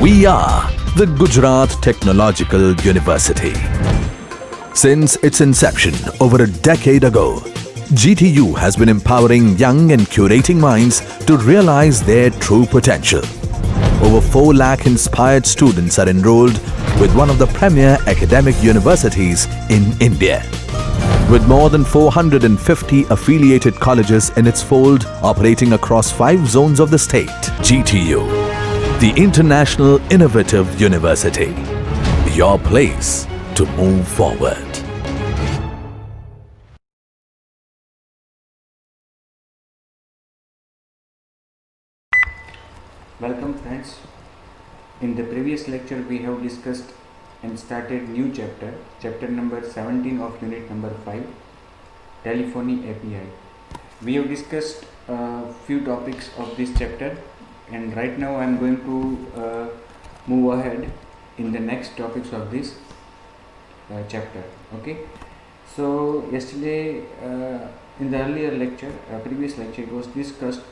We are the Gujarat Technological University. Since its inception over a decade ago, GTU has been empowering young and curating minds to realize their true potential. Over 4 lakh inspired students are enrolled with one of the premier academic universities in India. With more than 450 affiliated colleges in its fold operating across 5 zones of the state, GTU, the International Innovative University, your place to move forward. Welcome friends. In the previous lecture we have discussed and started new chapter number 17 of unit number 5, Telephony API. We have discussed a few topics of this chapter, and right now I am going to move ahead in the next topics of this chapter. Okay, so yesterday in the earlier lecture, previous lecture, it was discussed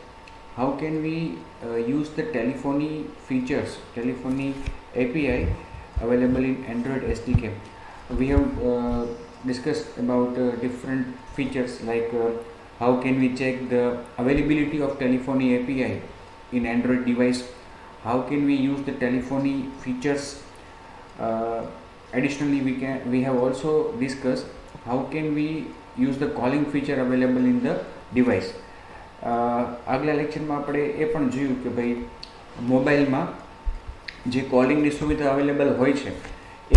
how can we use the telephony features, telephony API available in Android SDK. We have discussed about different features like how can we check the availability of telephony API in Android device, how can we use the telephony features. Additionally, we have also discussed how can we use the calling feature available in the device. આગલા લેક્ચરમાં આપણે એ પણ જોયું કે ભાઈ મોબાઈલમાં જે કોલિંગની સુવિધા અવેલેબલ હોય છે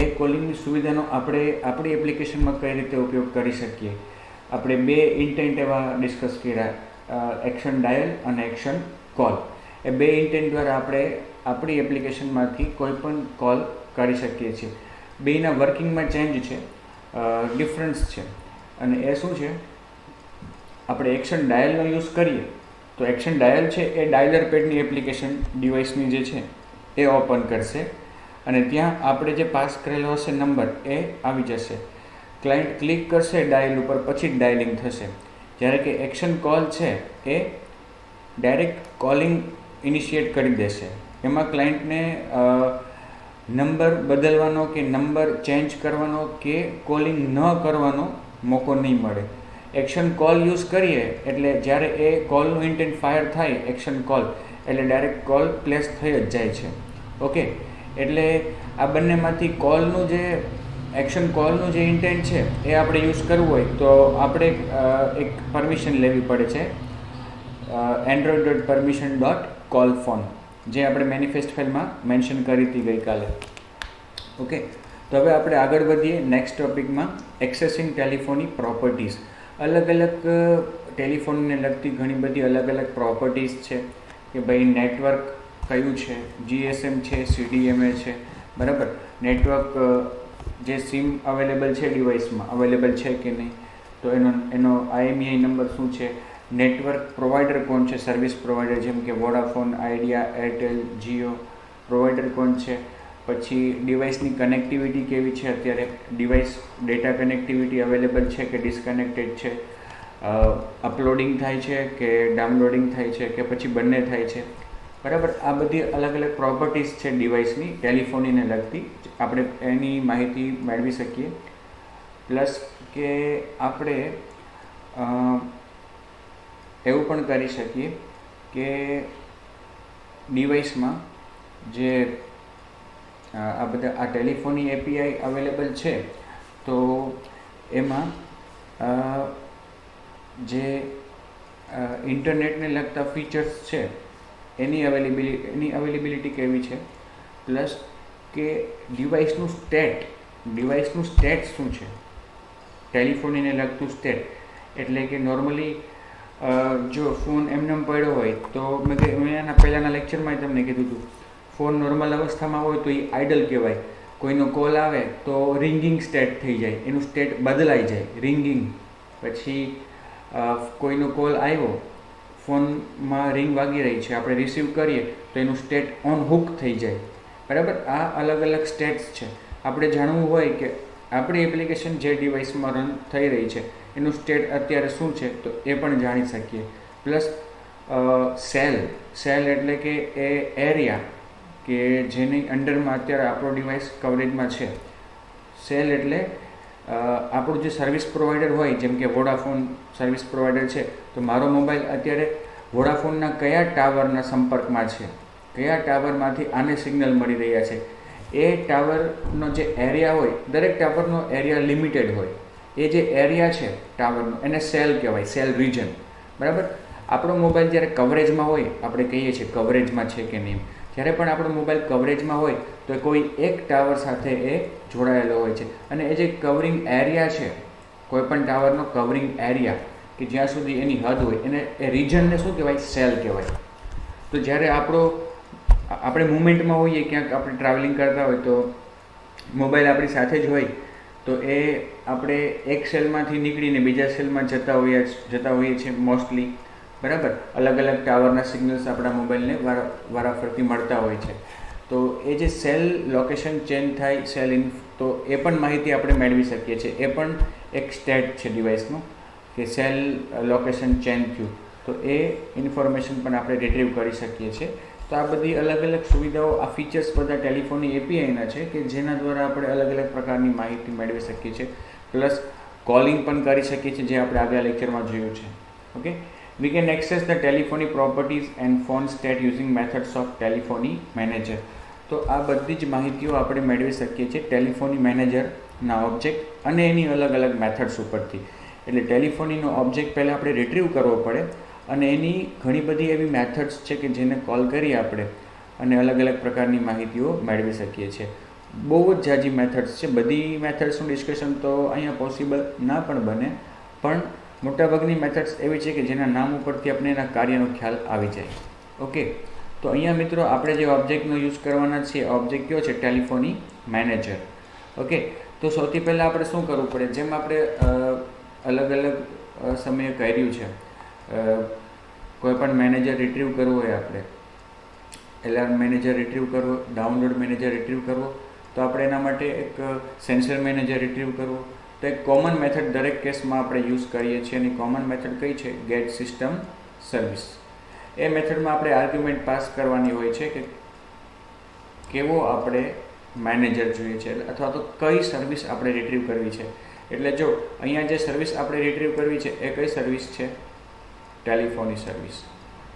એ કોલિંગની સુવિધાનો આપણે આપણી એપ્લિકેશનમાં કઈ રીતે ઉપયોગ કરી શકીએ. આપણે 2 ઇન્ટેન્ટ એવા ડિસ્કસ કર્યા, એક્શન ડાયલ અને એક્શન કોલ. એ 2 ઇન્ટેન્ટ દ્વારા આપણે આપણી એપ્લિકેશનમાંથી કોઈ પણ કોલ કરી શકીએ છીએ. બેના વર્કિંગમાં ચેન્જ છે, ડિફરન્સ છે. અને એ શું છે, આપણે એક્શન ડાયલનો યુઝ કરીએ તો એક્શન ડાયલ છે એ ડાયલર પેડની એપ્લિકેશન ડિવાઇસની જે છે એ ઓપન કરશે અને ત્યાં આપણે જે પાસ કરેલો હશે નંબર એ આવી જશે. ક્લાયન્ટ ક્લિક કરશે ડાયલ ઉપર, પછી જ ડાયલિંગ થશે. જ્યારે કે એક્શન કોલ છે એ ડાયરેક્ટ કોલિંગ ઇનિશિએટ કરી દેશે. એમાં ક્લાયન્ટને નંબર બદલવાનો કે નંબર ચેન્જ કરવાનો કે કોલિંગ ન કરવાનો મોકો નહીં મળે. એક્શન કોલ યુઝ કરીએ એટલે જ્યારે એ કોલનું ઇન્ટેન્ટ ફાયર થાય, એક્શન કોલ એટલે ડાયરેક્ટ કોલ પ્લેસ થઈ જ જાય છે. ઓકે, એટલે આ બંનેમાંથી કોલનું જે એક્શન કોલનું જે ઇન્ટેન્ટ છે એ આપણે યુઝ કરવું હોય તો આપણે એક પરમિશન લેવી પડે છે, android.permission.callphone, જે આપણે મેનિફેસ્ટ ફાઇલમાં મેન્શન કરી હતી ગઈકાલે. ઓકે, તો હવે આપણે આગળ વધીએ નેક્સ્ટ ટોપિકમાં, એક્સેસિંગ ટેલિફોની પ્રોપર્ટીઝ. અલગ અલગ ટેલિફોનને લગતી ઘણી બધી અલગ અલગ પ્રોપર્ટીઝ છે કે ભાઈ નેટવર્ક કયું છે, GSM છે, CDMA છે, બરાબર. નેટવર્ક જે સિમ અવેલેબલ છે ડિવાઇસમાં અવેલેબલ છે કે નહીં, તો એનો IMEI નંબર શું છે, નેટવર્ક પ્રોવાઈડર કોણ છે, સર્વિસ પ્રોવાઈડર જેમ કે Vodafone, idea, Airtel, Jio provider કોણ છે. પછી ડિવાઇસની કનેક્ટિવિટી કેવી છે, અત્યારે ડિવાઇસ ડેટા કનેક્ટિવિટી અવેલેબલ છે કે ડિસ્કનેક્ટેડ છે, અપલોડિંગ થાય છે કે ડાઉનલોડિંગ થાય છે કે પછી બંને થાય છે, બરાબર. આ બધી અલગ અલગ પ્રોપર્ટીઝ છે ડિવાઇસની ટેલિફોનીને લગતી, આપણે એની માહિતી મેળવી શકીએ. પ્લસ કે આપણે એવું પણ કરી શકીએ કે ડિવાઇસમાં જે આ બધા આ ટેલિફોની API અવેલેબલ છે તો એમાં જે ઇન્ટરનેટને લગતા ફીચર્સ છે એની અવેલેબિલિટી કેવી છે, પ્લસ કે ડિવાઇસનું સ્ટેટ શું છે, ટેલિફોનીને લગતું સ્ટેટ. એટલે કે નોર્મલી જો ફોન એમનેમ પડ્યો હોય તો મેં એના પહેલાંના લેક્ચરમાં તમને કીધું હતું, ફોન નોર્મલ અવસ્થામાં હોય તો એ આઇડલ કહેવાય. કોઈનો કોલ આવે તો રિંગિંગ સ્ટેટ થઈ જાય, એનું સ્ટેટ બદલાઈ જાય, રિંગિંગ. પછી કોઈનો કોલ આવ્યો, ફોનમાં રિંગ વાગી રહી છે, આપણે રિસીવ કરીએ તો એનું સ્ટેટ ઓન હુક થઈ જાય, બરાબર. આ અલગ અલગ સ્ટેટ્સ છે. આપણે જાણવું હોય કે આપણી એપ્લિકેશન જે ડિવાઇસમાં રન થઈ રહી છે એનું સ્ટેટ અત્યારે શું છે તો એ પણ જાણી શકીએ. પ્લસ સેલ એટલે કે એ એરિયા કે જેની અંડરમાં અત્યારે આપણો ડિવાઇસ કવરેજમાં છે. સેલ એટલે આપણું જે સર્વિસ પ્રોવાઈડર હોય, જેમ કે વોડાફોન સર્વિસ પ્રોવાઈડર છે, તો મારો મોબાઈલ અત્યારે વોડાફોનના કયા ટાવરના સંપર્કમાં છે, કયા ટાવરમાંથી આને સિગ્નલ મળી રહ્યા છે, એ ટાવરનો જે એરિયા હોય, દરેક ટાવરનો એરિયા લિમિટેડ હોય. એ જે એરિયા છે ટાવરનો એને સેલ કહેવાય, સેલ રિજન. બરાબર. આપણો મોબાઈલ જ્યારે કવરેજમાં હોય, આપણે કહીએ છીએ કવરેજમાં છે કે નહીં. જ્યારે પણ આપણો મોબાઈલ કવરેજમાં હોય તો કોઈ એક ટાવર સાથે એ જોડાયેલો હોય છે, અને એ જે કવરિંગ એરિયા છે, કોઈ પણ ટાવરનો કવરિંગ એરિયા કે જ્યાં સુધી એની હદ હોય, એને એ રિજનને શું કહેવાય? સેલ કહેવાય. તો જ્યારે આપણે મુવમેન્ટમાં હોઈએ, ક્યાંક આપણે ટ્રાવેલિંગ કરતા હોય તો મોબાઈલ આપણી સાથે જ હોય, તો એ આપણે એક સેલમાંથી નીકળીને બીજા સેલમાં જતા હોઈએ છીએ મોસ્ટલી. બરાબર. અલગ અલગ ટાવરના સિગ્નલ્સ આપણા મોબાઈલને વારાફરતી મળતા હોય છે. તો એ જે સેલ લોકેશન ચેન્જ થાય, તો એ પણ માહિતી આપણે મેળવી શકીએ છીએ. એ પણ એક સ્ટેટ છે ડિવાઇસનું કે સેલ લોકેશન ચેન્જ થયું, તો એ ઇન્ફોર્મેશન પણ આપણે રિટ્રીવ કરી શકીએ છીએ. તો આ બધી અલગ અલગ સુવિધાઓ, આ ફીચર્સ બધા ટેલિફોનની એપીઆઈના છે કે જેના દ્વારા આપણે અલગ અલગ પ્રકારની માહિતી મેળવી શકીએ છીએ. પ્લસ કોલિંગ પણ કરી શકીએ છીએ, જે આપણે આગલા લેક્ચરમાં જોયું છે. Okay. We can access the telephony properties and phone state using methods of telephony manager. તો આ બધી જ માહિતીઓ આપણે મેળવી શકીએ છીએ ટેલિફોની મેનેજરના ઓબ્જેક્ટ અને એની અલગ અલગ મેથડ્સ ઉપરથી. એટલે ટેલિફોનીનો ઓબ્જેક્ટ પહેલાં આપણે રિટ્રીવ કરવો પડે, અને એની ઘણી બધી એવી મેથડ્સ છે કે જેને કોલ કરી આપણે અને અલગ અલગ પ્રકારની માહિતીઓ મેળવી શકીએ છીએ. બહુ જ ઝાઝી મેથડ્સ છે. બધી મેથડ્સનું ડિસ્કશન તો અહીંયા પોસિબલ ના પણ બને, પણ મોટાભાગની મેથડ્સ એવી છે કે જેના નામ ઉપરથી આપણે એના કાર્યનો ખ્યાલ આવી જાય. ઓકે. તો અહીંયા મિત્રો આપણે જે ઓબ્જેક્ટનો યુઝ કરવાના છીએ, ઓબ્જેક્ટ કયો છે? Telephony manager. ઓકે. તો સૌથી પહેલાં આપણે શું કરવું પડે? જેમ આપણે અલગ અલગ સમયે કર્યું છે, કોઈ પણ મેનેજર રિટ્રીવ કરવો હોય, આપણે એલાર્મ મેનેજર રિટ્રીવ કરવો, ડાઉનલોડ મેનેજર રિટ્રીવ કરવો, તો આપણે એના માટે એક સેન્સર મેનેજર રિટ્રીવ કરવો. તો એક કોમન મેથડ દરેક કેસમાં આપણે યુઝ કરીએ છીએ, અને કોમન મેથડ કઈ છે? Gate system service. એ મેથડમાં આપણે આર્ગ્યુમેન્ટ પાસ કરવાની હોય છે કે કેવો આપણે મેનેજર જોઈએ છે, અથવા તો કઈ સર્વિસ આપણે રિટ્રીવ કરવી છે. એટલે જો અહીંયા જે સર્વિસ આપણે રિટ્રીવ કરવી છે એ કઈ સર્વિસ છે? Telephony service.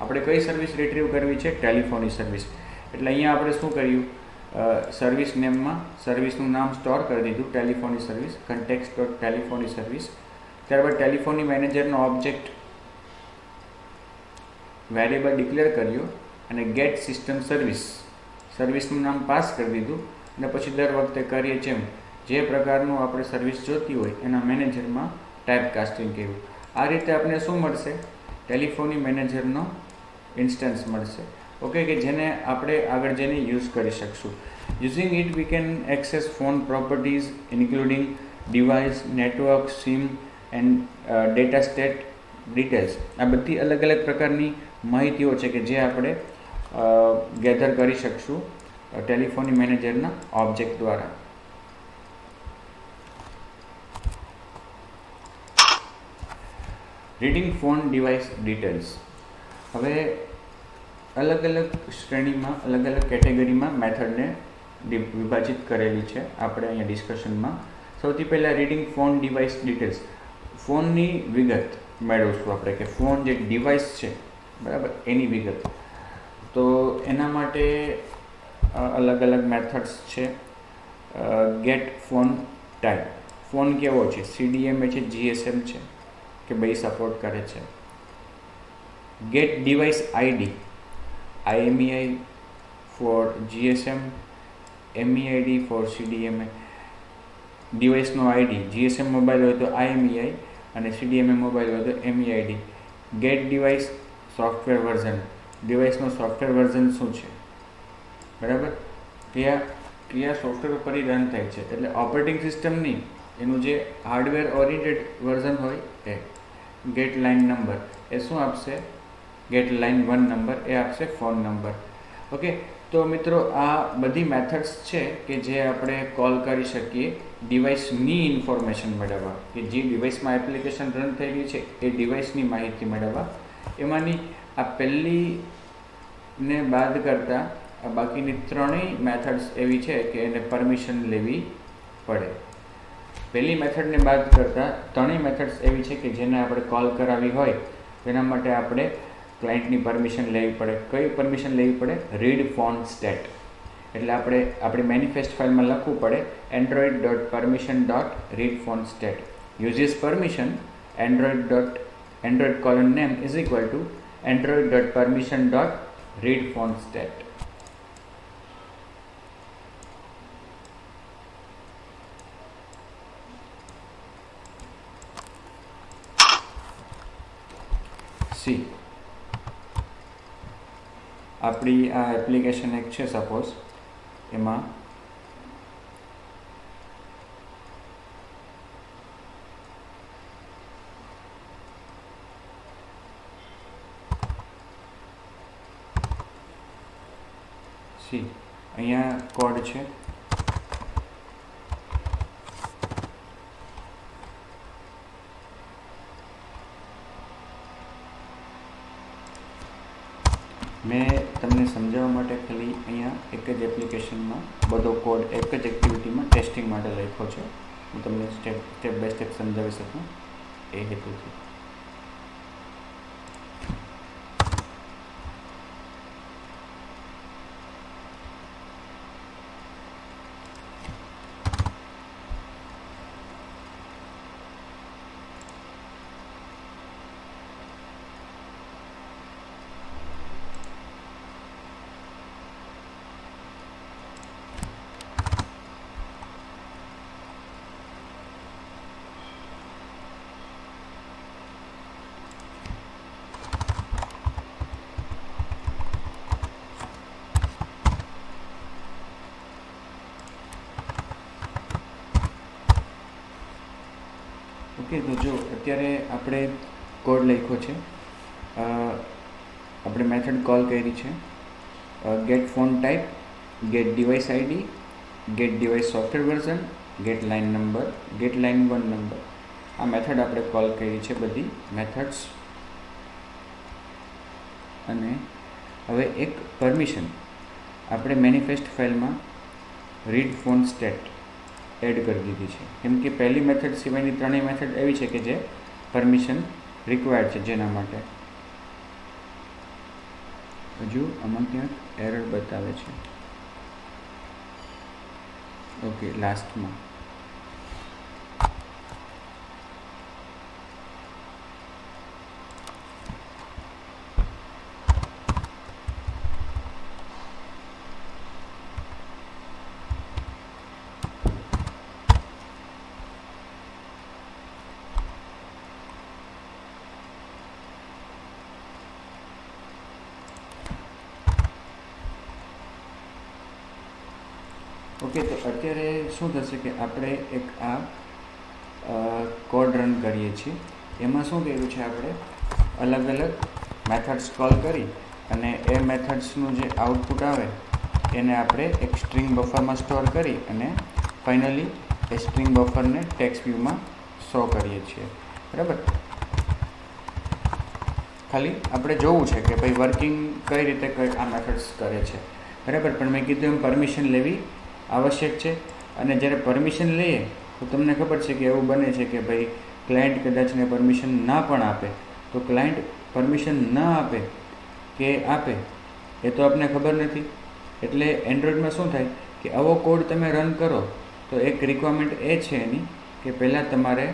આપણે કઈ સર્વિસ રિટ્રીવ કરવી છે? Telephony service. એટલે અહીંયા આપણે શું કર્યું? સર્વિસ નેમમાં સર્વિસનું નામ સ્ટોર કરી દીધું, telephony service, context dot telephony service. ત્યારબાદ ટેલિફોની મેનેજરનો ઓબ્જેક્ટ વેરિયેબલ ડિક્લેર કર્યો, અને ગેટ સિસ્ટમ સર્વિસનું નામ પાસ કરી દીધું, અને પછી દર વખતે કરીએ જેમ જે પ્રકારનું આપણે સર્વિસ જોતી હોય એના મેનેજરમાં ટાઈપ કાસ્ટિંગ કર્યું. આ રીતે આપણે શું મળશે? ટેલિફોની મેનેજરનો ઇન્સ્ટન્સ મળશે. ઓકે. કે જેને આપણે આગળ જઈને યુઝ કરી શકશું. Using it we can access phone properties including device, network, sim and data state details. આ બધી અલગ અલગ પ્રકારની માહિતીઓ છે કે જે આપણે ગેધર કરી શકશું ટેલિફોની મેનેજરના ઓબ્જેક્ટ દ્વારા. Reading phone device details. હવે અલગ અલગ શ્રેણીમાં, અલગ અલગ કેટેગરીમાં મેથડને વિભાજિત કરેલી છે આપણે અહીંયા ડિસ્કશનમાં. સૌથી પહેલાં રીડિંગ ફોન ડિવાઇસ ડિટેલ્સ. ફોનની વિગત મેળવશું આપણે, કે ફોન જે ડિવાઇસ છે, બરાબર, એની વિગત. તો એના માટે અલગ અલગ મેથડ્સ છે. Get phone type. ફોન કેવો છે? CDMA છે, GSM છે, કે બે સપોર્ટ કરે છે. Get device ID. IMEI for GSM, MEID for CDMA. ડિવાઇસનો ID, GSM મોબાઈલ હોય તો IMEI અને CDMA મોબાઈલ હોય તો MEID. Get device software version. ડિવાઇસનો સોફ્ટવેર વર્ઝન શું છે? બરાબર. કયા સોફ્ટવેર ઉપર રન થાય છે, એટલે ઓપરેટિંગ સિસ્ટમની એનું જે હાર્ડવેર ઓરિએન્ટેડ વર્ઝન હોય એ. ગેટ લાઇન નંબર એ શું આપશે? ગેટ લાઇન 1 નંબર એ આપશે ફોન નંબર. ઓકે. તો મિત્રો આ બધી મેથડ્સ છે કે જે આપણે કોલ કરી શકીએ ડિવાઇસની ઇન્ફોર્મેશન મેળવવા, કે જે ડિવાઇસમાં એપ્લિકેશન રન થઈ રહી છે એ ડિવાઇસની માહિતી મેળવવા. એમાંની આ પહેલીને બાદ કરતાં બાકીની ત્રણેય મેથડ્સ એવી છે કે એને પરમિશન લેવી પડે. પહેલી મેથડને બાદ કરતાં ત્રણેય મેથડ્સ એવી છે કે જેને આપણે કોલ કરાવી હોય તેના માટે આપણે ક્લાયન્ટની પરમિશન લેવી પડે. કઈ પરમિશન લેવી પડે? Read phone state. એટલે આપણે આપણી મેનિફેસ્ટ ફાઇલમાં લખવું પડે android.permission.readPhoneStat uses permission android:name is equal to android.permission.readPhoneStat. C આપણી આ એપ્લિકેશન એક છે સપોઝ, એમાં અહીંયા કોડ છે. મેં તમને સમજાવવા માટે ખાલી અહીંયા એક જ એપ્લિકેશનમાં બધો કોડ એક જ એક્ટિવિટીમાં ટેસ્ટિંગ માટે લખ્યો છે. હું તમને સ્ટેપ બાય સ્ટેપ સમજાવી શકું એ હેતુથી. ઓકે, તો જો અત્યારે આપણે કોડ લખ્યો છે, આપણે મેથડ કોલ કરી છે get phone type, get device ID, get device software version, get line number, get line 1 number. આ મેથડ આપણે કોલ કરી છે બધી મેથડ્સ. અને હવે એક પરમિશન આપણે મેનિફેસ્ટ ફાઇલમાં રીડ ફોન સ્ટેટ એડ કરી દીધી છે, કેમ કે પહેલી મેથડ સિવાયની ત્રણેય મેથડ એવી છે કે જે પરમિશન રિક્વાયર્ડ છે. જેના માટે હજુ આમાં ક્યાંક એરર બતાવે છે. ઓકે, લાસ્ટમાં ઓકે. તો અત્યારે શું થશે કે આપણે એક આ કોડ રન કરીએ છીએ. એમાં શું કર્યું છે, આપણે અલગ અલગ મેથડ્સ કોલ કરી અને એ મેથડ્સનું જે આઉટપુટ આવે એને આપણે એક સ્ટ્રિંગ બફરમાં સ્ટોર કરી અને ફાઇનલી એ સ્ટ્રિંગ બફરને ટેક્સ્ટ વ્યૂમાં શો કરીએ છીએ. બરાબર. ખાલી આપણે જોવું છે કે ભાઈ વર્કિંગ કઈ રીતે આ મેથડ્સ કરે છે. બરાબર. પણ મેં કીધું એમ પરમિશન લેવી આવશ્યક છે. અને જ્યારે પરમિશન લઈએ તો તમને ખબર છે કે એવું બને છે કે ભાઈ ક્લાયન્ટ કદાચને પરમિશન ના પણ આપે, તો ક્લાયન્ટ પરમિશન ના આપે કે આપે એ તો આપણને ખબર નથી. એટલે એન્ડ્રોઈડમાં શું થાય કે આવો કોડ તમે રન કરો તો એક રિક્વાયરમેન્ટ એ છે એની કે પહેલાં તમારે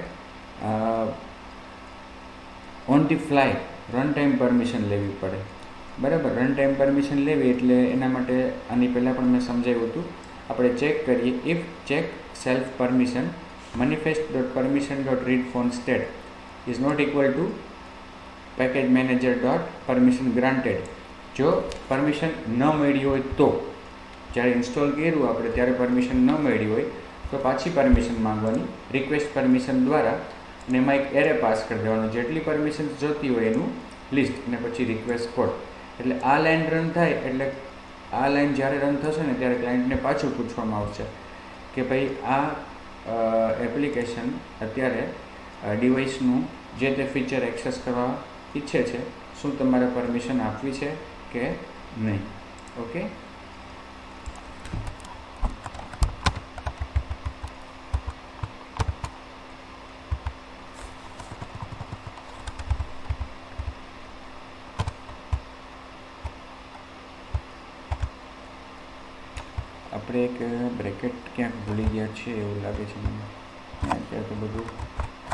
on the fly run time permission લેવી પડે. બરાબર. રન ટાઈમ પરમિશન લેવી એટલે એના માટે આની પહેલાં પણ મેં સમજાવ્યું હતું. આપણે ચેક કરીએ if check self permission manifest.permission.readPhoneStat is not equal to package manager.permission granted. જો પરમિશન ન મળી હોય તો, જ્યારે ઇન્સ્ટોલ કર્યું આપણે ત્યારે પરમિશન ન મળી હોય તો પાછી પરમિશન માંગવાની રિક્વેસ્ટ પરમિશન દ્વારા, અને એમાં એક એરે પાસ કરી દેવાનું જેટલી પરમિશન જોતી હોય એનું લિસ્ટ, અને પછી રિક્વેસ્ટ કોડ. એટલે આ લાઈન રન થાય એટલે આ લાઈન જ્યારે રન થશે ને ત્યારે ક્લાયન્ટને પાછું પૂછવામાં આવશે કે ભાઈ આ એપ્લિકેશન અત્યારે ડિવાઇસનું જે તે ફીચર એક્સેસ કરવા ઈચ્છે છે, શું તમારે પરમિશન આપવી છે કે નહીં. ઓકે. આપણે એક બ્રેકેટ ક્યાંક ભૂલી ગયા છે એવું લાગે છે મને. અત્યારે તો બધું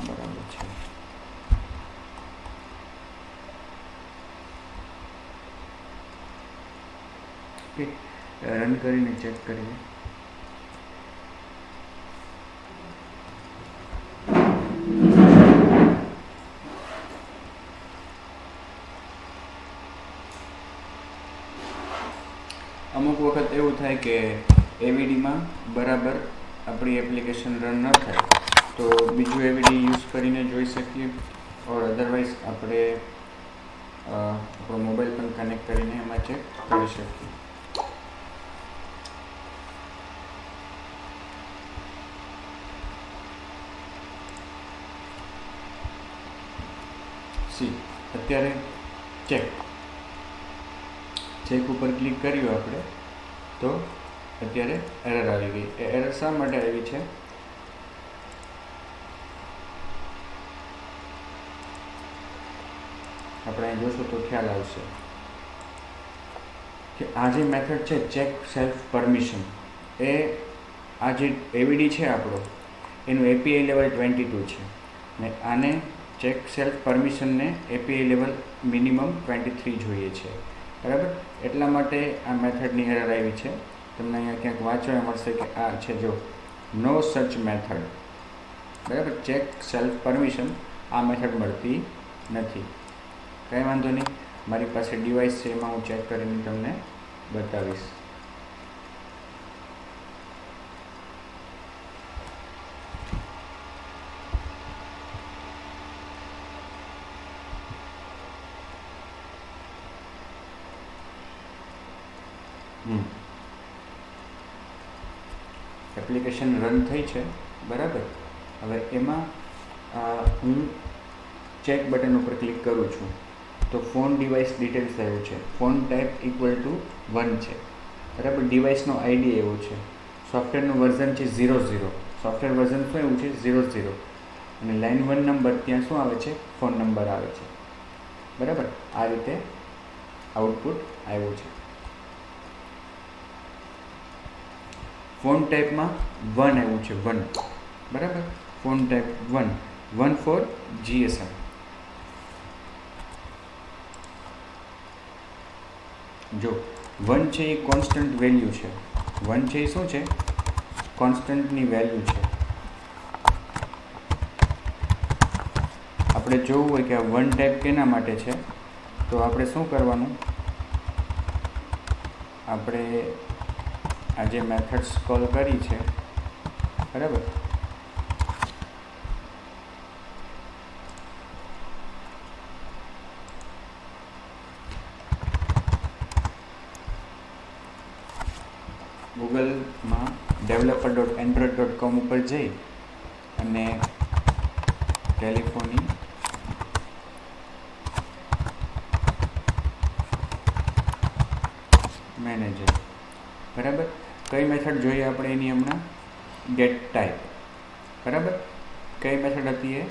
બરાબર છે. ઓકે, રન કરીને ચેક કરીએ. અમુક વખત એવું થાય કે એવીડીમાં બરાબર આપણી એપ્લિકેશન રન ન થાય તો બીજું એવીડી યુઝ કરીને જોઈ શકીએ, ઓર અધરવાઇઝ આપણે આપણો મોબાઈલ પણ કનેક્ટ કરીને એમાં ચેક કરી શકીએ. અત્યારે ચેક ઉપર ક્લિક કર્યું આપણે તો અત્યારે એરર આવી ગઈ. એ એરર શા માટે આવી છે? આપણે અહીં જોશું તો ખ્યાલ આવશે કે આ જે મેથડ છે ચેક સેલ્ફ પરમિશન, એ આ જે એવીડી છે આપણો એનું એપીઆઈ લેવલ 22 છે ને આને ચેક સેલ્ફ પરમિશનને એપીઆઈ લેવલ મિનિમમ 23 જોઈએ છે. બરાબર, એટલા માટે આ મેથડની એરર આવી છે. તમને અહીંયા ક્યાંક વાંચવા મળશે કે આ છે જો નો સચ મેથડ. બરાબર, ચેક સેલ્ફ પરમિશન આ મેથડ મળતી નથી. કંઈ વાંધો નહીં, મારી પાસે ડિવાઇસ છે એમાં હું ચેક કરીને તમને બતાવીશ. એપ્લિકેશન રન થઈ છે. બરાબર, હવે એમાં હું ચેક બટન ઉપર ક્લિક કરું છું તો ફોન ડિવાઇસ ડિટેલ્સ આવ્યું છે. ફોન ટાઈપ ઇક્વલ ટુ 1 છે. બરાબર, ડિવાઇસનો આઈડી એવો છે. સોફ્ટવેરનું વર્ઝન છે 00. સોફ્ટવેર વર્ઝન શું એવું છે 00. અને લાઇન 1 નંબર ત્યાં શું આવે છે? ફોન નંબર આવે છે. બરાબર, આ રીતે આઉટપુટ આવ્યું છે. ફોન ટાઈપમાં 1 આવ્યું છે 1. બરાબર, ફોન ટાઈપ 1 ફોર GSM. જો 1 છે એ કોન્સ્ટન્ટ વેલ્યુ છે. 1 છે એ શું છે? કોન્સ્ટન્ટની વેલ્યુ છે. આપણે જોવું હોય કે આ 1 ટાઈપ કેના માટે છે તો આપણે શું કરવાનું? આપણે આ જે મેથડ્સ કોલ કરી છે, બરાબર, ગૂગલમાં developer.android.com ઉપર જઈ અને ટેલિફોની મેનેજર. બરાબર, કઈ મેથડ જોઈએ આપણે એની હમણાં? Get type. બરાબર, કઈ મેથડ હતી એ?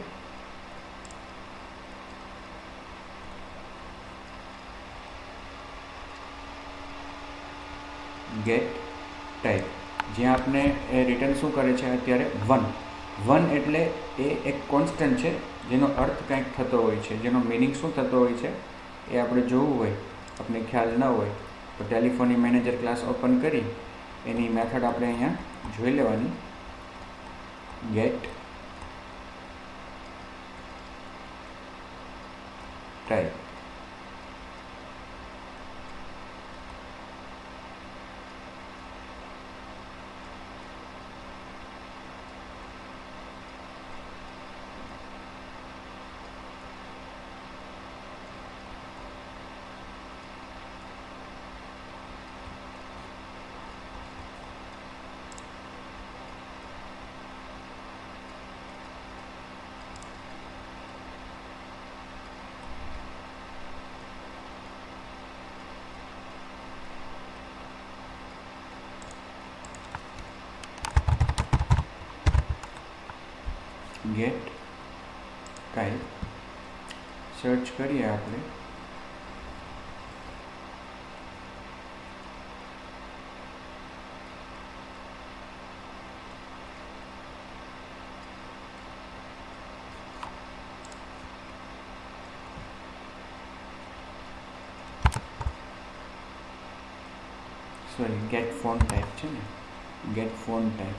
Gate type. જ્યાં આપણે એ રિટર્ન શું કરે છે અત્યારે? 1 એટલે એ એક કોન્સ્ટન્ટ છે જેનો અર્થ કંઈક થતો હોય છે, જેનો મિનિંગ શું થતો હોય છે એ આપણે જોવું હોય, આપણે ખ્યાલ ન હોય તો ટેલિફોની મેનેજર ક્લાસ ઓપન કરી એની મેથડ આપણે અહીંયા જોઈ લેવાની. Get type. Get type search કરીએ આપણે. સોરી ગેટ ફોન ટાઈપ છે ને, get phone type.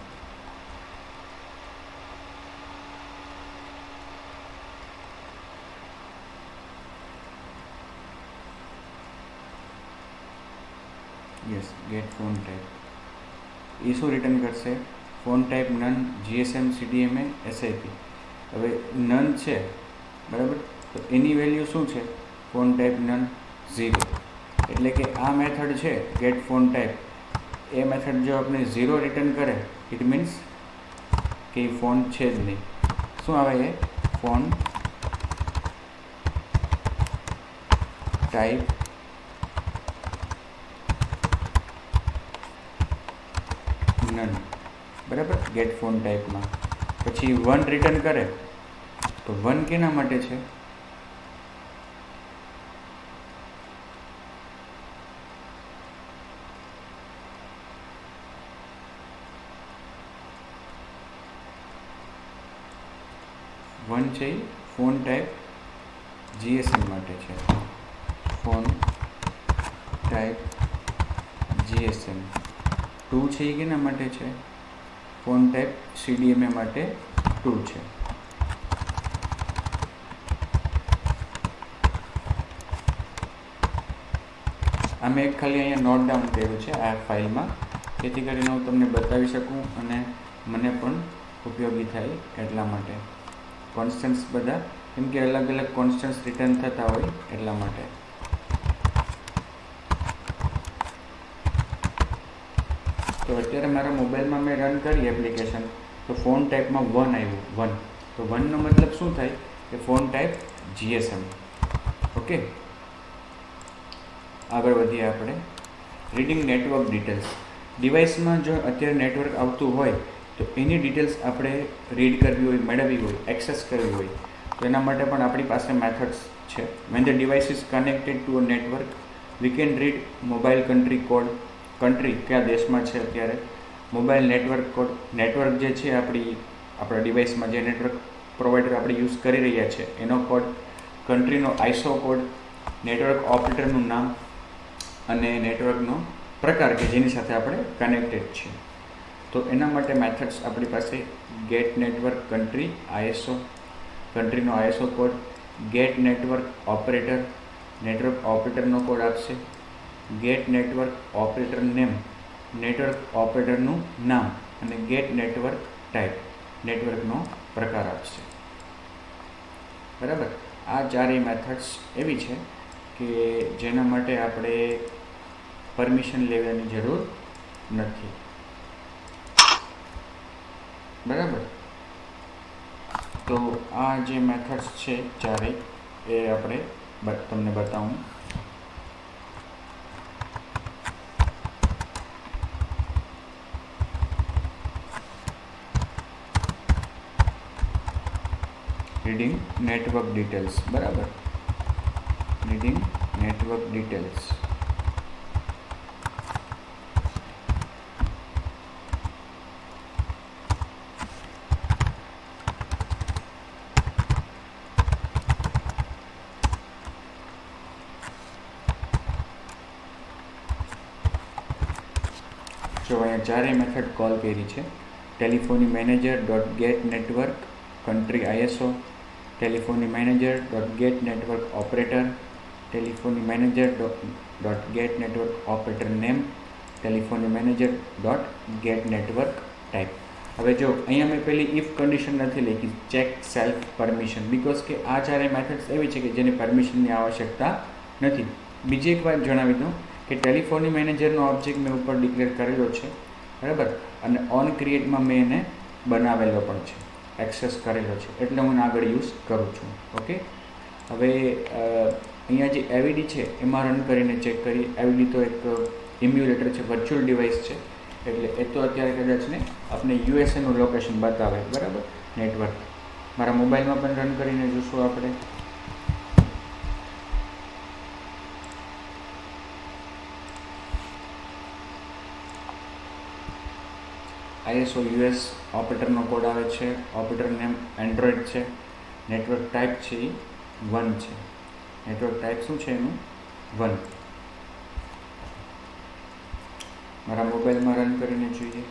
Yes, get phone type. એ શું રિટર્ન કરશે? Phone type none, GSM, CDMA, SIP. હવે નન છે બરાબર, તો એની વેલ્યુ શું છે? Phone type none 0. એટલે કે આ મેથડ છે ગેટ ફોન ટાઈપ, એ મેથડ જો આપણે 0 રિટર્ન કરે, ઇટ મીન્સ કે એ ફોન છે જ નહીં. શું આવે એ? ફોન ટાઈપ નન, બરાબર, ગેટ ફોન ટાઈપમાં. પછી 1 રિટર્ન કરે, તો 1 કેના માટે છે? વન છે ફોન ટાઈપ જીએસએમ માટે છે. Phone type GSM. 2 છે એ કેના માટે છે? ફોન ટાઈપ સીડીએમએ માટે 2 છે. આ મેં ખાલી અહીંયા નોટ ડાઉન કર્યું છે આ ફાઇલમાં, જેથી કરીને હું તમને બતાવી શકું અને મને પણ ઉપયોગી થાય એટલા માટે. કોન્સ્ટન્ટ્સ બધા, કેમ કે અલગ અલગ કોન્સ્ટન્ટ્સ રિટર્ન થતા હોય એટલા માટે. તો અત્યારે મારા મોબાઈલમાં મેં રન કરી એપ્લિકેશન, તો ફોન ટાઈપમાં 1 આવ્યું, 1. તો 1નો મતલબ શું થાય? કે ફોન ટાઈપ જીએસએમ. ઓકે, આગળ વધીએ આપણે. Reading network details. ડિવાઇસમાં જો અત્યારે નેટવર્ક આવતું હોય તો એની ડિટેલ્સ આપણે રીડ કરવી હોય, મેળવવી હોય, એક્સેસ કરવી હોય, તો એના માટે પણ આપણી પાસે મેથડ્સ છે. When the device is connected to a network, we can read mobile country code. Country કયા દેશમાં છે અત્યારે, મોબાઈલ નેટવર્ક કોડ, નેટવર્ક જે છે આપણા ડિવાઇસમાં જે નેટવર્ક પ્રોવાઈડર આપણે યુઝ કરી રહ્યા છે એનો કોડ, કન્ટ્રીનો આઈસો કોડ, નેટવર્ક ઓપરેટરનું નામ અને નેટવર્કનો પ્રકાર કે જેની સાથે આપણે કનેક્ટેડ છીએ. તો એના માટે મેથડ્સ આપણી પાસે ગેટ નેટવર્ક કન્ટ્રી આઈએસઓ, કન્ટ્રીનો ISO code, get network operator, network ઓપરેટરનો કોડ આપશે, get network operator name, network ઓપરેટરનું નામ, અને ગેટ નેટવર્ક ટાઈપ, નેટવર્કનો પ્રકાર આપશે. બરાબર, આ ચારેય મેથડ્સ એવી છે કે જેના માટે આપણે પરમિશન લેવાની જરૂર નથી. બરાબર, તો આ જે મેથડ્સ છે ચારેય એ આપણે તમને બતાવું. Reading network details. બરાબર, રીડિંગ નેટવર્ક ડિટેલ્સ. જો અહીંયા ચારેય મેથડ કોલ કરી છે. Telephony manager dot get network country ISO, telephony manager dot get network operator, telephony manager dot get network operator name, telephony manager dot get network type. હવે જો અહીંયા મેં પેલી ઇફ કન્ડિશન નથી લખી, ચેક સેલ્ફ પરમિશન, બિકોઝ કે આ ચારેય મેથડ્સ એવી છે કે જેની પરમિશનની આવશ્યકતા નથી. બીજી એક વાત જણાવી દઉં કે ટેલિફોની મેનેજરનો ઓબ્જેક્ટ મેં ઉપર ડિક્લેર કરેલો છે, બરાબર, અને ઓન ક્રિએટમાં મેં એને બનાવેલો પણ છે, એક્સેસ કરેલો છે, એટલે હું આગળ યુઝ કરું છું. ઓકે, હવે અહીંયા જે એવીડી છે એમાં રન કરીને ચેક કરીએ. એવીડી તો એક ઇમ્યુલેટર છે, વર્ચ્યુઅલ ડિવાઇસ છે, એટલે એ તો અત્યારે કદાચ ને આપણે યુએસએનું લોકેશન બતાવે. બરાબર, નેટવર્ક મારા મોબાઈલમાં પણ રન કરીને જોશું આપણે. આઈએસઓ યુએસ ઓપરેટરનો કોડ આવે છે, ઓપરેટર નેમ એન્ડ્રોઈડ છે, નેટવર્ક ટાઈપ છે એ 1 છે. નેટવર્ક ટાઈપ શું છે એનું? 1. મારા મોબાઈલમાં રન કરીને જોઈએ.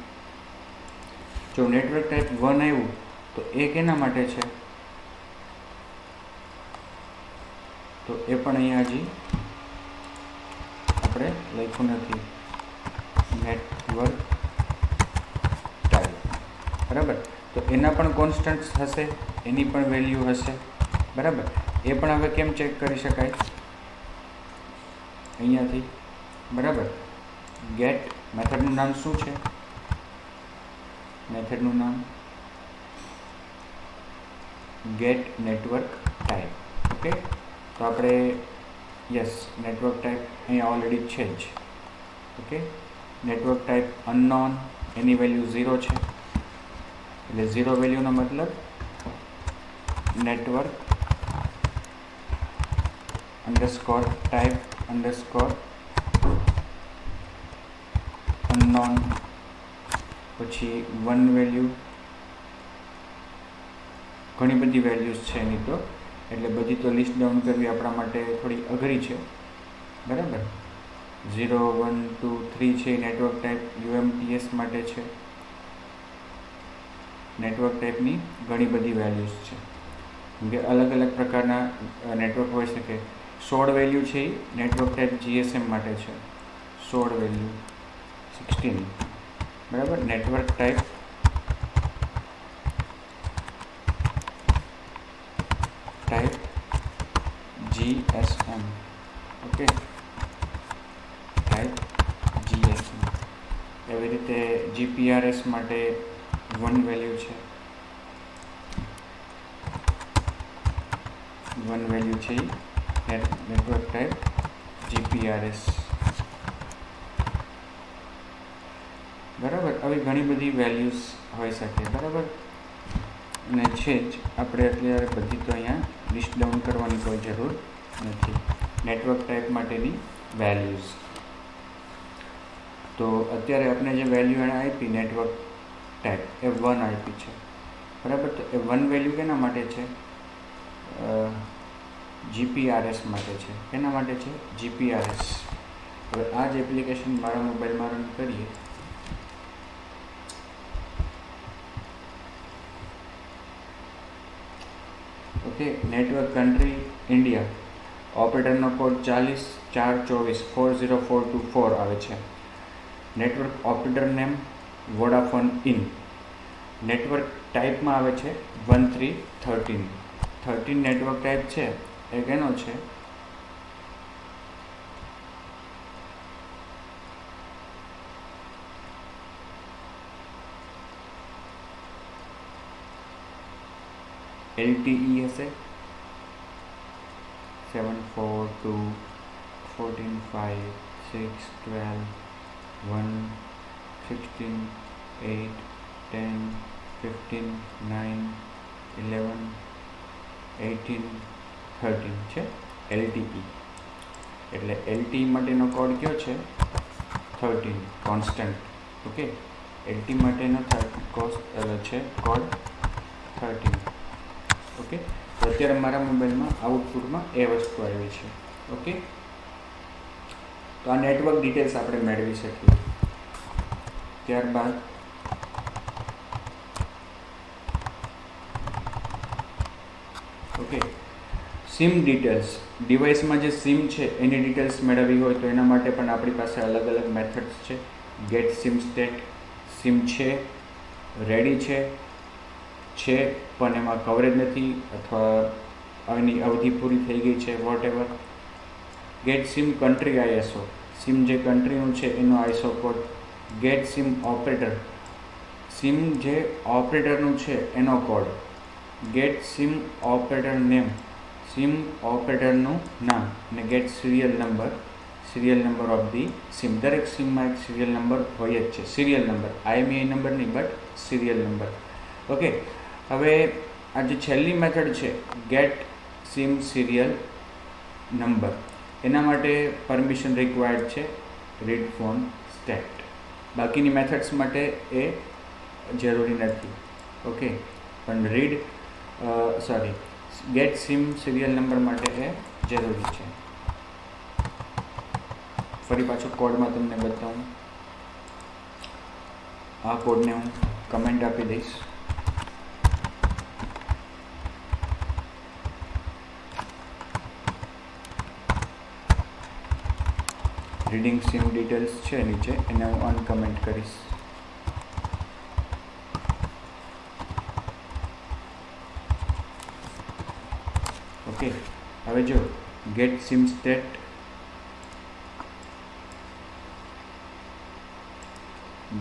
જો નેટવર્ક ટાઈપ 1 આવ્યું તો એ કેના માટે છે? તો એ પણ અહીંયા હજી આપણે લખ્યું નથી, નેટવર્ક ટાઈપ. બરાબર, તો એના પણ કોન્સ્ટન્ટ્સ હશે, એની પણ વેલ્યુ હશે. બરાબર, એ પણ હવે કેમ ચેક કરી શકાય? અહીંયાથી. બરાબર, ગેટ મેથડનું નામ શું છે? મેથડનું નામ ગેટ નેટવર્ક ટાઈપ. ઓકે, તો આપણે યસ નેટવર્ક ટાઈપ અહીંયા ઓલરેડી છે જ. ઓકે, નેટવર્ક ટાઈપ અનનોન, એની વેલ્યુ 0 છે, એટલે 0 વેલ્યુનો મતલબ network underscore type underscore unknown, પછી 1 વેલ્યુ. ઘણી બધી વેલ્યુઝ છે એની, તો એટલે બધી તો લિસ્ટ ડાઉન કરવી આપણા માટે થોડી અઘરી છે. બરાબર, 0 1 2 3 છે નેટવર્ક ટાઈપ UMTS માટે છે. નેટવર્ક ટાઈપની ઘણી બધી વેલ્યુઝ છે, કેમ કે અલગ અલગ પ્રકારના નેટવર્ક હોઈ શકે. 16 વેલ્યુ છે એ નેટવર્ક ટાઈપ GSM માટે છે. 16 વેલ્યુ 16. બરાબર, network type GSM. Okay, type GSM. એવી રીતે GPRS માટે 1 વેલ્યુ છે. 1 વેલ્યુ છે નેટવર્ક ટાઈપ GPRS. બરાબર, આવી ઘણી બધી વેલ્યુઝ હોઈ શકે. બરાબર, અને છે જ, આપણે અત્યારે બધી તો અહીંયા લિસ્ટ ડાઉન કરવાની કોઈ જરૂર નથી. નેટવર્ક ટાઈપ માટેની વેલ્યુઝ. તો અત્યારે આપણે જે વેલ્યુ એને આપી નેટવર્ક ટાઈપ એ 1 આપી છે. બરાબર, તો એ 1 વેલ્યુ કેના માટે છે? GPRS માટે છે. એના માટે છે GPRS. હવે આ જ એપ્લિકેશન મારા મોબાઈલમાં રન કરીએ. ઓકે, નેટવર્ક કન્ટ્રી ઇન્ડિયા, ઓપરેટરનો કોડ 4042440424 આવે છે. Network operator name Vodafone in. Network ટાઈપમાં આવે છે 1313. 13 નેટવર્ક ટાઈપ છે એ કેનો છે? LTE હશે 742 14 5 6 12 1 16 8 10 15 9 11 18 13 છે LTE. એટલે LTE માટેનો કોડ કયો છે? 13 કોન્સ્ટન્ટ. ઓકે, LTE માટેનો છે કોડ 13. ઓકે, તો અત્યારે મારા મોબાઈલમાં આઉટપુટમાં એ વસ્તુ આવી છે. ઓકે, તો આ નેટવર્ક ડિટેલ્સ આપણે મેળવી શકીએ. ત્યારબાદ ઓકે, સિમ ડિટેલ્સ. ડિવાઇસમાં જે સિમ છે એની ડિટેલ્સ મેળવવી હોય તો એના માટે પણ આપણી પાસે અલગ અલગ મેથડ્સ છે. Get SIM state. સિમ છે, રેડી છે પણ એમાં કવરેજ નથી, અથવા એની અવધિ પૂરી થઈ ગઈ છે, whatever. Get sim country ISO. Sim જે કન્ટ્રીનું છે એનો ISO code. Get sim operator. Sim જે ઓપરેટરનું છે એનો code. Get sim operator name. Sim ઓપરેટરનું નામ. અને get serial number. Serial number of the sim. દરેક સિમમાં એક સિરિયલ નંબર હોય જ છે. સિરિયલ નંબર, IMEI નંબર નહીં, બટ સિરિયલ નંબર. ઓકે, હવે આ જે છેલ્લી મેથડ છે ગેટ સિમ સિરિયલ નંબર, એના માટે પરમિશન રિક્વાયર્ડ છે રીડ ફોન સ્ટેટ. બાકીની મેથડ્સ માટે એ જરૂરી નથી. ઓકે, પણ ગેટ સિમ સિરિયલ નંબર માટે એ જરૂરી છે. ફરી પાછો કોડમાં તમને બતાવું. આ કોડને હું કમેન્ટ આપી દઈશ. રીડિંગ સિમ ડિટેલ્સ છે નીચે, એને હું અનકમેન્ટ કરીશ. ઓકે, હવે જો get SIM state,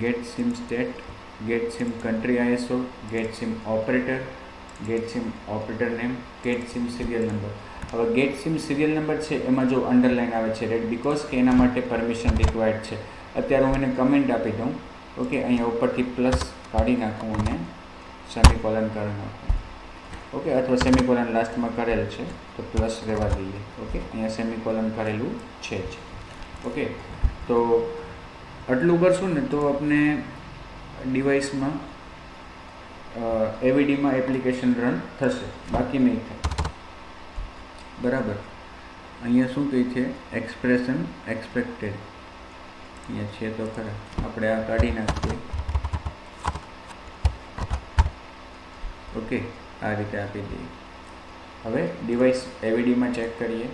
get SIM state, get sim country ISO, get sim operator, get sim operator name, get SIM serial number. હવે ગેટ સિમ સિરિયલ નંબર છે એમાં જો અંડરલાઇન આવે છે રેડ, બિકોઝ કે એના માટે પરમિશન રિક્વાયર્ડ છે. અત્યારે હું એને કમેન્ટ આપી દઉં. ઓકે, અહીંયા ઉપરથી પ્લસ કાઢી નાખું અને સેમિકોલન કરી નાખું. ઓકે, અથવા સેમિકોલન લાસ્ટમાં કરેલ છે તો પ્લસ રહેવા દઈએ. ઓકે, અહીંયા સેમિકોલન કરેલું છે જ. ઓકે, તો આટલું કરશું ને તો આપણે ડિવાઇસમાં AVDમાં એપ્લિકેશન રન થશે, બાકી નહીં થાય. બરાબર. અહીંયા શું કહે છે? Expression expected. અહીંયા છે તો ખરા, આપણે આ કાઢી નાખીએ. ઓકે, આ રીતે આપી દઈએ. હવે ડિવાઇસ AVDમાં ચેક કરીએ.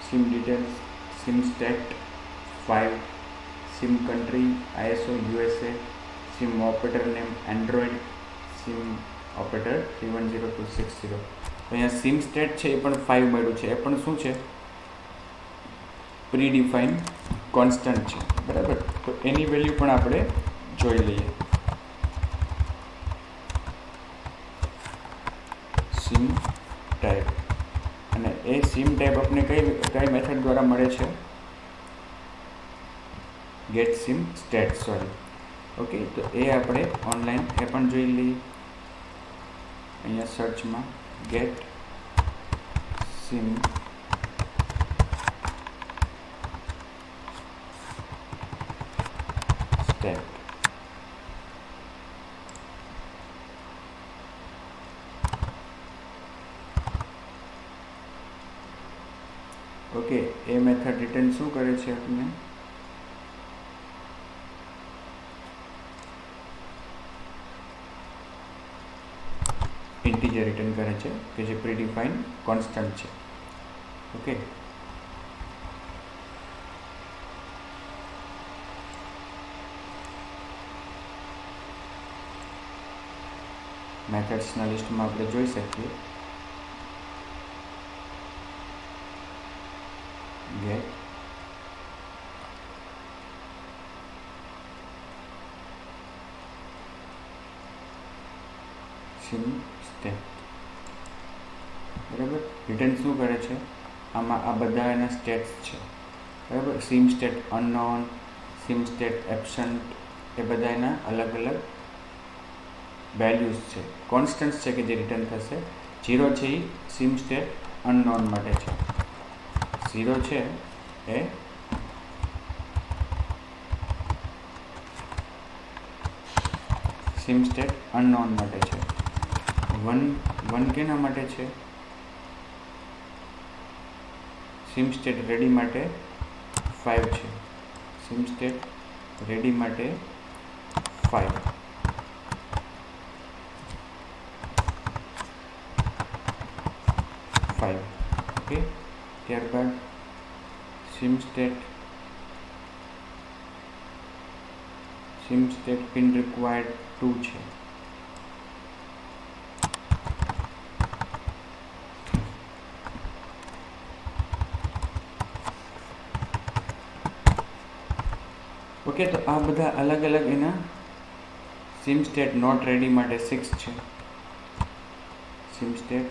Sim details, sim state 5, sim country ISO USA, sim operator name Android, sim operator 310260. અહીંયા સિમ સ્ટેટ છે એ પણ 5 મળ્યું છે. એ પણ શું છે? પ્રીડિફાઇન કોન્સ્ટન્ટ છે. બરાબર, તો એની વેલ્યુ પણ આપણે જોઈ લઈએ. સિમ ટાઈપ, અને એ સિમ ટાઈપ આપણે કઈ મેથડ દ્વારા મળે છે? Get SIM state, sorry. Okay, તો એ આપણે ઓનલાઈન એ પણ જોઈ લઈએ. અહીંયા સર્ચમાં ગેટ સિમ સ્ટેટ. ઓકે, એ મેથડ રિટર્ન શું કરે છે? આપણે ઇન્ટીજર રિટર્ન કરે છે કે જે પ્રીડિફાઇન કોન્સ્ટન્ટ છે. ઓકે, મેથડ્સના લિસ્ટમાં આપણે જોઈ શકીએ ગેટ સિમ સ્ટેટ. બરાબર, રિટર્ન શું કરે છે? આમાં આ બધા એના સ્ટેટ્સ છે. બરાબર, sim state unknown, sim state absent, એ બધા એના અલગ અલગ વેલ્યુઝ છે, કોન્સ્ટન્ટ્સ છે કે જે રિટર્ન થશે. 0 છે એ સિમ સ્ટેટ અનનોન માટે છે. 0 છે એ સિમ સ્ટેટ અનનોન માટે છે. 1 કેના માટે છે? સિમ સ્ટેટ રેડી માટે 5 છે. સિમ સ્ટેટ રેડી માટે 5. ઓકે, ત્યારબાદ સિમ સ્ટેટ પિન રિક્વાયર્ડ 2 છે. ઓકે, તો આ બધા અલગ અલગ એના સિમ સ્ટેટ નોટ રેડી માટે 6 છે. સિમ સ્ટેટ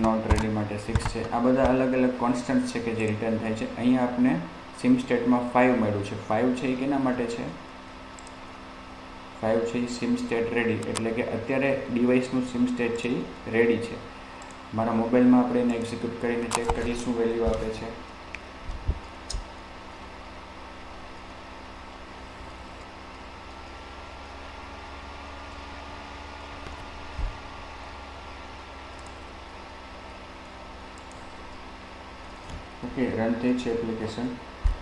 નોટ રેડી માટે 6 છે. આ બધા અલગ અલગ કોન્સ્ટન્ટ છે કે જે રિટર્ન થાય છે. અહીંયા આપણે સિમ સ્ટેટમાં 5 મળ્યું છે. 5 છે એ કેના માટે છે? 5 છે એ સિમ સ્ટેટ રેડી, એટલે કે અત્યારે ડિવાઇસનું સિમ સ્ટેટ છે એ રેડી છે. મારા મોબાઈલમાં આપણે એને એક્ઝિક્યુટ કરીને ચેક કરીએ શું વેલ્યુ આપે છે. ઓકે, રન થઈ છે એપ્લિકેશન.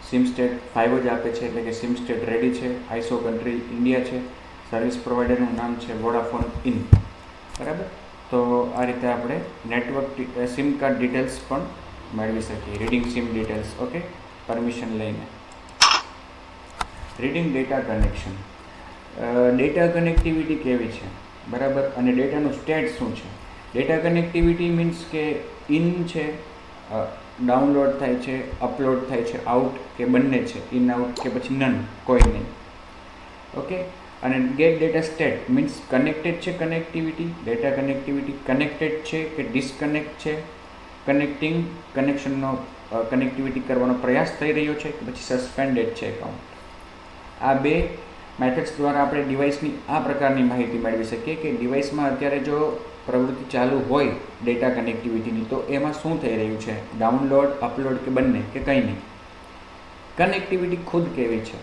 સિમ સ્ટેટ 5 જ આપે છે, એટલે કે સિમ સ્ટેટ રેડી છે. આઈસો કન્ટ્રી ઇન્ડિયા છે. સર્વિસ પ્રોવાઈડરનું નામ છે વોડાફોન ઇન. બરાબર. તો આ રીતે આપણે નેટવર્ક સિમ કાર્ડ ડિટેલ્સ પણ મેળવી શકીએ, reading SIM details. Okay, permission લઈને. Reading data connection. Data connectivity કેવી છે, બરાબર, અને ડેટાનું સ્ટેટ શું છે. ડેટા કનેક્ટિવિટી મીન્સ કે ઇન છે, ડાઉનલોડ થાય છે, અપલોડ થાય છે, આઉટ કે બંને છે, ઇન આઉટ કે પછી નન, કોઈ નહીં. ઓકે. અને get data state means connected છે કનેક્ટિવિટી, ડેટા કનેક્ટિવિટી કનેક્ટેડ છે કે ડિસ્કનેક્ટ છે, કનેક્શનનો કનેક્ટિવિટી કરવાનો પ્રયાસ થઈ રહ્યો છે કે પછી સસ્પેન્ડેડ છે એકાઉન્ટ. આ બે મેથડ્સ દ્વારા આપણે ડિવાઇસની આ પ્રકારની માહિતી મેળવી શકીએ કે ડિવાઇસમાં અત્યારે જો પ્રવૃત્તિ ચાલુ હોય ડેટા કનેક્ટિવિટીની, તો એમાં શું થઈ રહ્યું છે, ડાઉનલોડ, અપલોડ કે બંને કે કંઈ નહીં. કનેક્ટિવિટી ખુદ કેવી છે,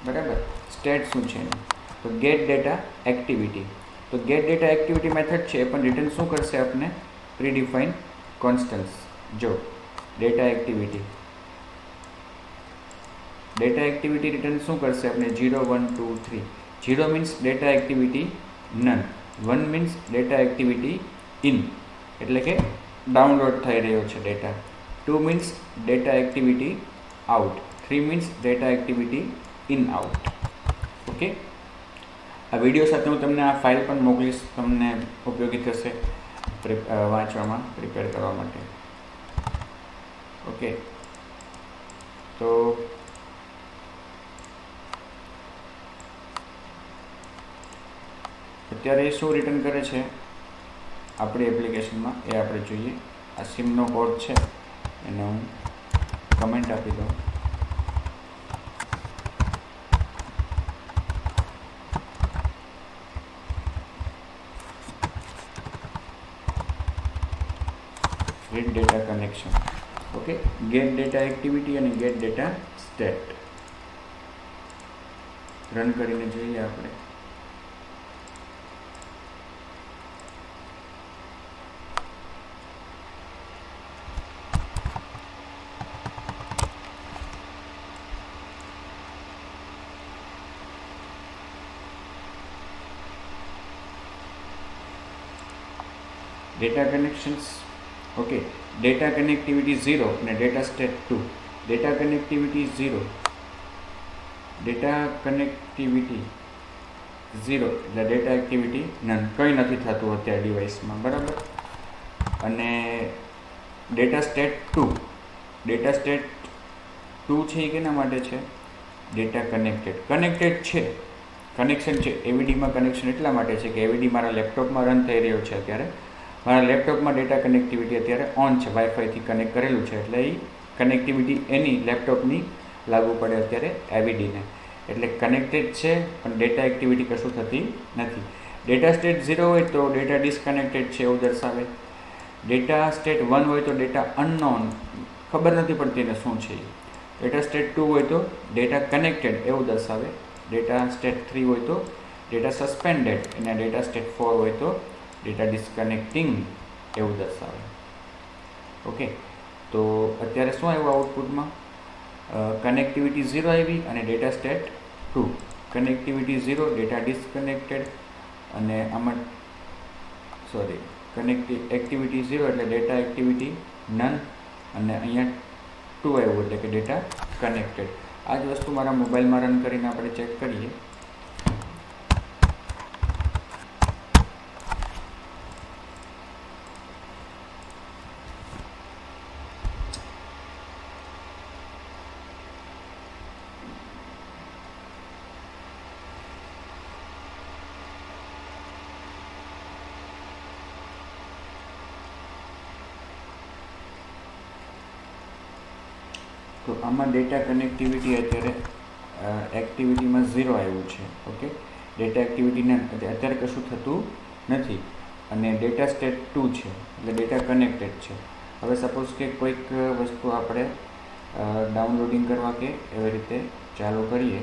બરાબર, સ્ટેટ શું છે એનું. તો ગેટ ડેટા એક્ટિવિટી. તો ગેટ ડેટા એક્ટિવિટી મેથડ છે એ પણ રિટર્ન શું કરશે આપણે, પ્રીડિફાઇન કોન્સ્ટન્ટ્સ. જો ડેટા એક્ટિવિટી રિટર્ન શું કરશે આપણે, 0 1 2 3. 0 means data activity none, 1 means data activity in, એટલે કે ડાઉનલોડ થઈ રહ્યો છે data. 2 means data activity out. 3 means data activity in out. Okay. આ વિડીયો સાથે હું તમને આ ફાઇલ પણ મોકલીશ, તમને ઉપયોગી થશે વાંચવામાં, પ્રિપેર કરવા માટે. ઓકે. તો અત્યારે એ શું રિટર્ન કરે છે આપણી એપ્લિકેશનમાં એ આપણે જોઈએ. આ સિમનો કોડ છે એને હું કમેન્ટ આપી દઉં. Read data connection. Okay, get data activity અને ગેટ ડેટા સ્ટેટ. રન કરીને જોઈએ આપણે. Data connections. Okay, data connectivity 0 અને data state 2. Data connectivity 0, data connectivity 0 એટલે ડેટા એક્ટિવિટી નન, કંઈ નથી થતું અત્યારે ડિવાઇસમાં, બરાબર. અને ડેટા સ્ટેટ 2 છે એ કેના માટે છે, ડેટા કનેક્ટેડ છે, કનેક્શન છે એવીડીમાં. કનેક્શન એટલા માટે છે કે એવીડી મારા લેપટોપમાં રન થઈ રહ્યો છે અત્યારે. મારા લેપટોપમાં ડેટા કનેક્ટિવિટી અત્યારે ઓન છે, વાઈફાઈથી કનેક્ટ કરેલું છે, એટલે એ કનેક્ટિવિટી એની લેપટોપની લાગુ પડે અત્યારે એવીડીને. એટલે કનેક્ટેડ છે પણ ડેટા એક્ટિવિટી કશું થતી નથી. ડેટા સ્ટેટ 0 હોય તો ડેટા ડિસ્કનેક્ટેડ છે એવું દર્શાવે. ડેટા સ્ટેટ 1 હોય તો ડેટા અનનોન, ખબર નથી પડતી એને શું છે. ડેટા સ્ટેટ 2 હોય તો ડેટા કનેક્ટેડ એવું દર્શાવે. ડેટા સ્ટેટ 3 હોય તો ડેટા સસ્પેન્ડેડ, અને ડેટા સ્ટેટ 4 હોય તો ડેટા ડિસ્કનેક્ટિંગ એવું દર્શાવે. ઓકે. તો અત્યારે શું આવ્યું આઉટપુટમાં, કનેક્ટિવિટી 0 આવી અને data state 2. Connectivity 0, data disconnected, અને આમાં એક્ટિવિટી 0 એટલે ડેટા એક્ટિવિટી નન, અને અહીંયા 2 આવ્યું એટલે કે ડેટા કનેક્ટેડ. આ જ વસ્તુ મારા મોબાઈલમાં રન કરીને આપણે ચેક કરીએ. તો આમાં ડેટા કનેક્ટિવિટી અત્યારે એક્ટિવિટીમાં 0 આવ્યું છે. ઓકે, ડેટા એક્ટિવિટી નન, અત્યારે કશું થતું નથી. અને ડેટા સ્ટેટ 2 છે એટલે ડેટા કનેક્ટેડ છે. હવે સપોઝ કે કોઈક વસ્તુ આપણે ડાઉનલોડિંગ કરવા કે એવી રીતે ચાલુ કરીએ,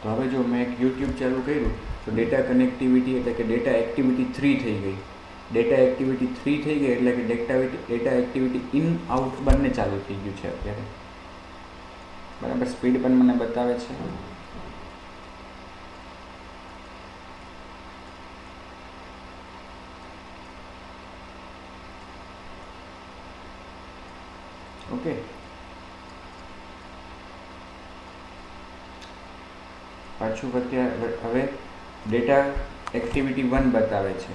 તો હવે જો મેં એક યુટ્યુબ ચાલુ કર્યું તો ડેટા કનેક્ટિવિટી એટલે કે ડેટા એક્ટિવિટી 3 થઈ ગઈ. ડેટા એક્ટિવિટી 3 થઈ ગઈ એટલે કે ડેટા એક્ટિવિટી ઇન આઉટ બંને ચાલુ થઈ ગયું છે અત્યારે. બરાબર, સ્પીડ પણ મને બતાવે છે. ઓકે, પાછું હવે ડેટા એક્ટિવિટી 1 બતાવે છે.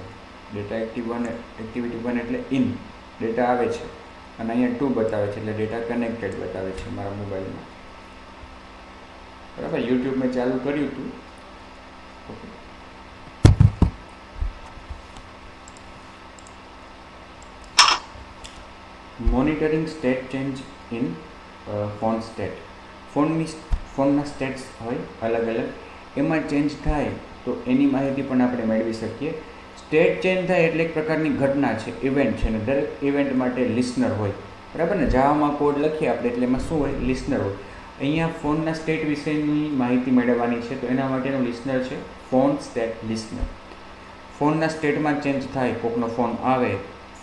ડેટા એક્ટિવિટી 1 એટલે ઇન ડેટા આવે છે અને અહીંયા 2 બતાવે છે એટલે ડેટા કનેક્ટેડ બતાવે છે મારા મોબાઈલમાં. બરાબર, યુટ્યુબ મેં ચાલુ કર્યું હતું. Okay, monitoring state change in phone state. ફોનના સ્ટેટ્સ હોય અલગ અલગ, એમાં ચેન્જ થાય તો એની માહિતી પણ આપણે મેળવી શકીએ. સ્ટેટ ચેન્જ થાય એટલે એક પ્રકારની ઘટના છે, ઇવેન્ટ છે, ને દરેક ઇવેન્ટ માટે લિસનર હોય. બરાબર ને, જાવામાં કોડ લખીએ આપણે એટલે એમાં શું હોય? લિસનર હોય. અહીંયા ફોનના સ્ટેટ વિશેની માહિતી મેળવવાની છે તો એના માટેનું લિસનર છે ફોન સ્ટેટ લિસનર. ફોનના સ્ટેટમાં ચેન્જ થાય, કોઈકનો ફોન આવે,